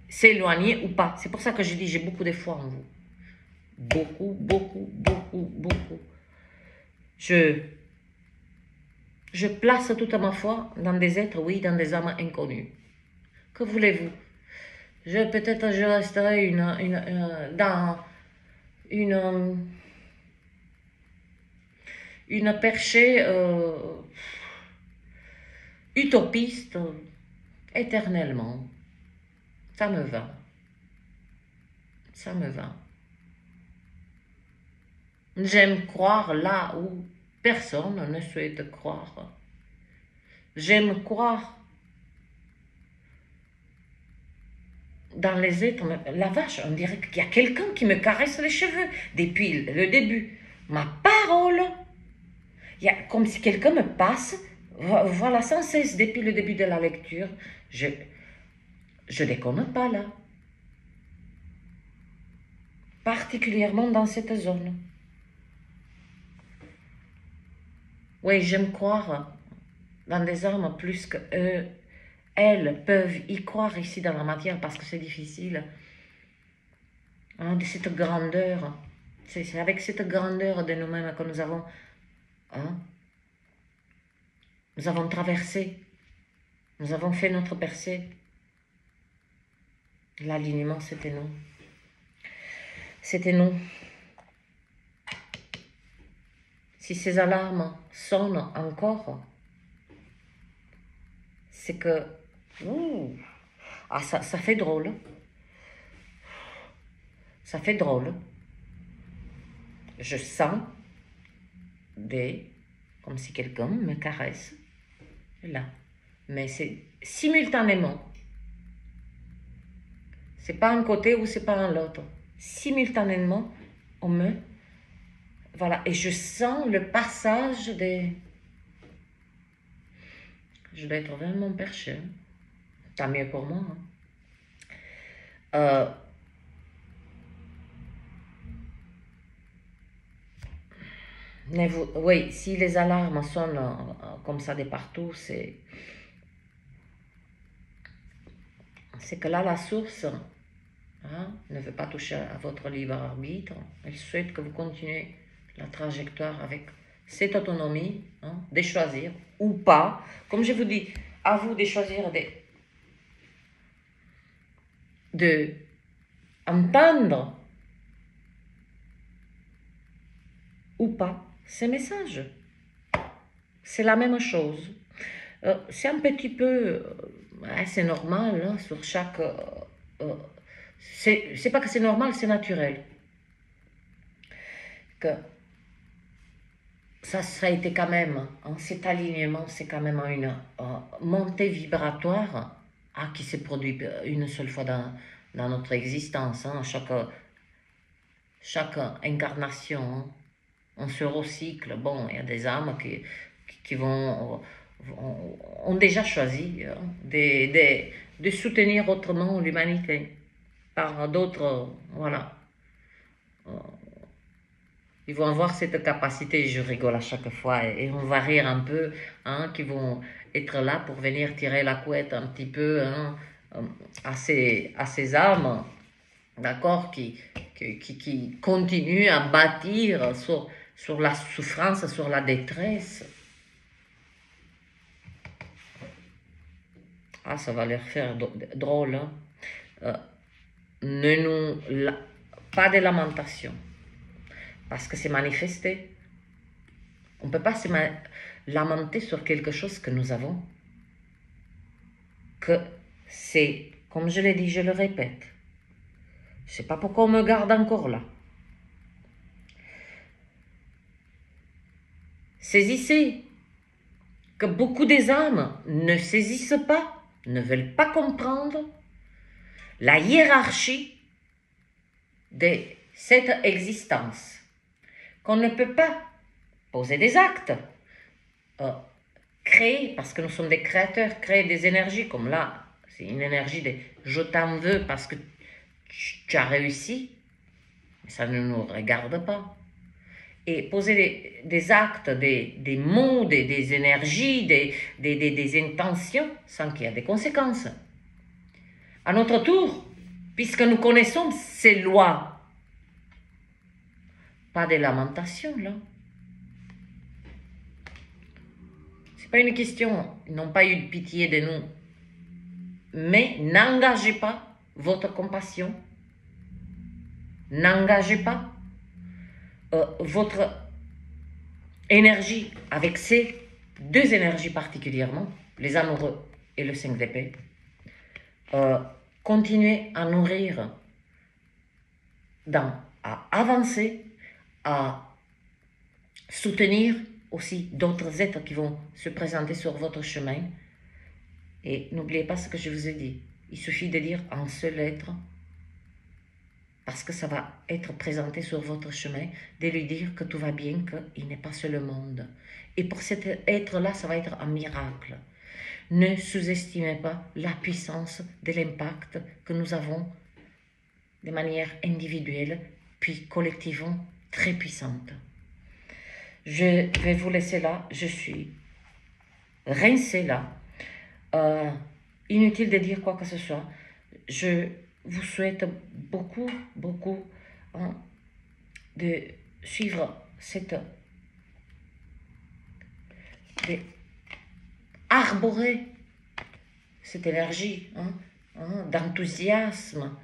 s'éloigner ou pas. C'est pour ça que je dis, j'ai beaucoup de foi en vous. Beaucoup, beaucoup, beaucoup, beaucoup. Je place toute ma foi dans des êtres, oui, dans des âmes inconnues. Que voulez-vous? Peut-être je resterai dans une perchée utopiste éternellement. Ça me va. Ça me va. J'aime croire là où personne ne souhaite croire. J'aime croire dans les êtres. La vache, on dirait qu'il y a quelqu'un qui me caresse les cheveux depuis le début. Ma parole! Il y a comme si quelqu'un me passe, voilà, sans cesse, depuis le début de la lecture. Je déconne pas là. Particulièrement dans cette zone. Oui, j'aime croire dans des âmes plus que elles peuvent y croire ici dans la matière parce que c'est difficile. Hein, de cette grandeur. C'est avec cette grandeur de nous-mêmes que nous avons... Hein, nous avons traversé. Nous avons fait notre percée. L'alignement, c'était nous. C'était nous. Si ces alarmes sonnent encore, c'est que... ça fait drôle. Ça fait drôle. Je sens comme si quelqu'un me caresse. Là. Mais c'est simultanément. C'est pas un côté ou c'est pas un l'autre. Simultanément, on me... Voilà. Et je sens le passage des... Je dois être vraiment perché. Tant mieux pour moi. Hein. Oui, si les alarmes sonnent comme ça de partout, c'est que là, la source ne veut pas toucher à votre libre arbitre. Elle souhaite que vous continuez la trajectoire avec cette autonomie, de choisir ou pas. Comme je vous dis, à vous de choisir de entendre ou pas ces messages. C'est la même chose. C'est un petit peu... c'est normal, hein, sur chaque... c'est pas que c'est normal, c'est naturel. Que ça a été quand même, hein, cet alignement, c'est quand même une montée vibratoire qui se produit une seule fois dans notre existence. Hein, chaque incarnation, hein, on se recycle. Bon, il y a des âmes qui ont déjà choisi hein, de soutenir autrement l'humanité par d'autres, voilà. Ils vont avoir cette capacité, je rigole à chaque fois, et on va rire un peu, hein, qui vont être là pour venir tirer la couette un petit peu hein, à ces âmes, d'accord, qui continuent à bâtir sur la souffrance, sur la détresse. Ah, ça va leur faire drôle. Hein. Pas de lamentation. Parce que c'est manifesté. On ne peut pas se lamenter sur quelque chose que nous avons. Que c'est, comme je l'ai dit, je le répète. Je ne sais pas pourquoi on me garde encore là. Saisissez que beaucoup des âmes ne saisissent pas, ne veulent pas comprendre la hiérarchie de cette existence. Qu'on ne peut pas poser des actes, créer, parce que nous sommes des créateurs, créer des énergies, comme là, c'est une énergie de « je t'en veux parce que tu as réussi », mais ça ne nous regarde pas. Et poser des actes, des mots, des énergies, des intentions, sans qu'il y ait des conséquences. À notre tour, puisque nous connaissons ces lois, pas de lamentation, là. C'est pas une question, ils n'ont pas eu de pitié de nous. Mais n'engagez pas votre compassion. N'engagez pas votre énergie avec ces deux énergies particulièrement, les amoureux et le 5 d'épée. Continuez à nourrir, à avancer, à soutenir aussi d'autres êtres qui vont se présenter sur votre chemin. Et n'oubliez pas ce que je vous ai dit. Il suffit de dire un seul être, parce que ça va être présenté sur votre chemin, de lui dire que tout va bien, qu'il n'est pas seul au monde. Et pour cet être-là, ça va être un miracle. Ne sous-estimez pas la puissance de l'impact que nous avons de manière individuelle, puis collectivement très puissante. Je vais vous laisser là, je suis rincée là. Inutile de dire quoi que ce soit. Je vous souhaite beaucoup hein, de suivre arborer cette énergie d'enthousiasme.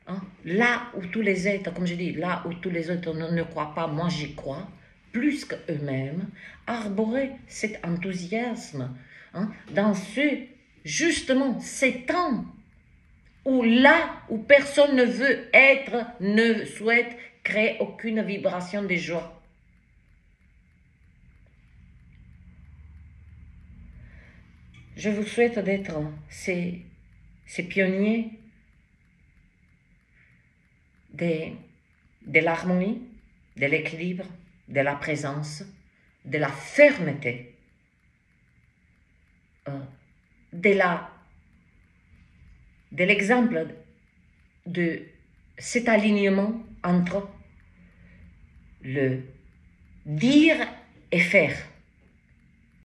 Hein, là où tous les êtres, comme je dis, là où tous les autres ne croient pas, moi j'y crois, plus qu'eux-mêmes, arborer cet enthousiasme dans justement, ces temps où là où personne ne veut être, ne souhaite créer aucune vibration de joie. Je vous souhaite d'être ces pionniers de l'harmonie, de l'équilibre, de la présence, de la fermeté, de l'exemple de cet alignement entre le dire et faire.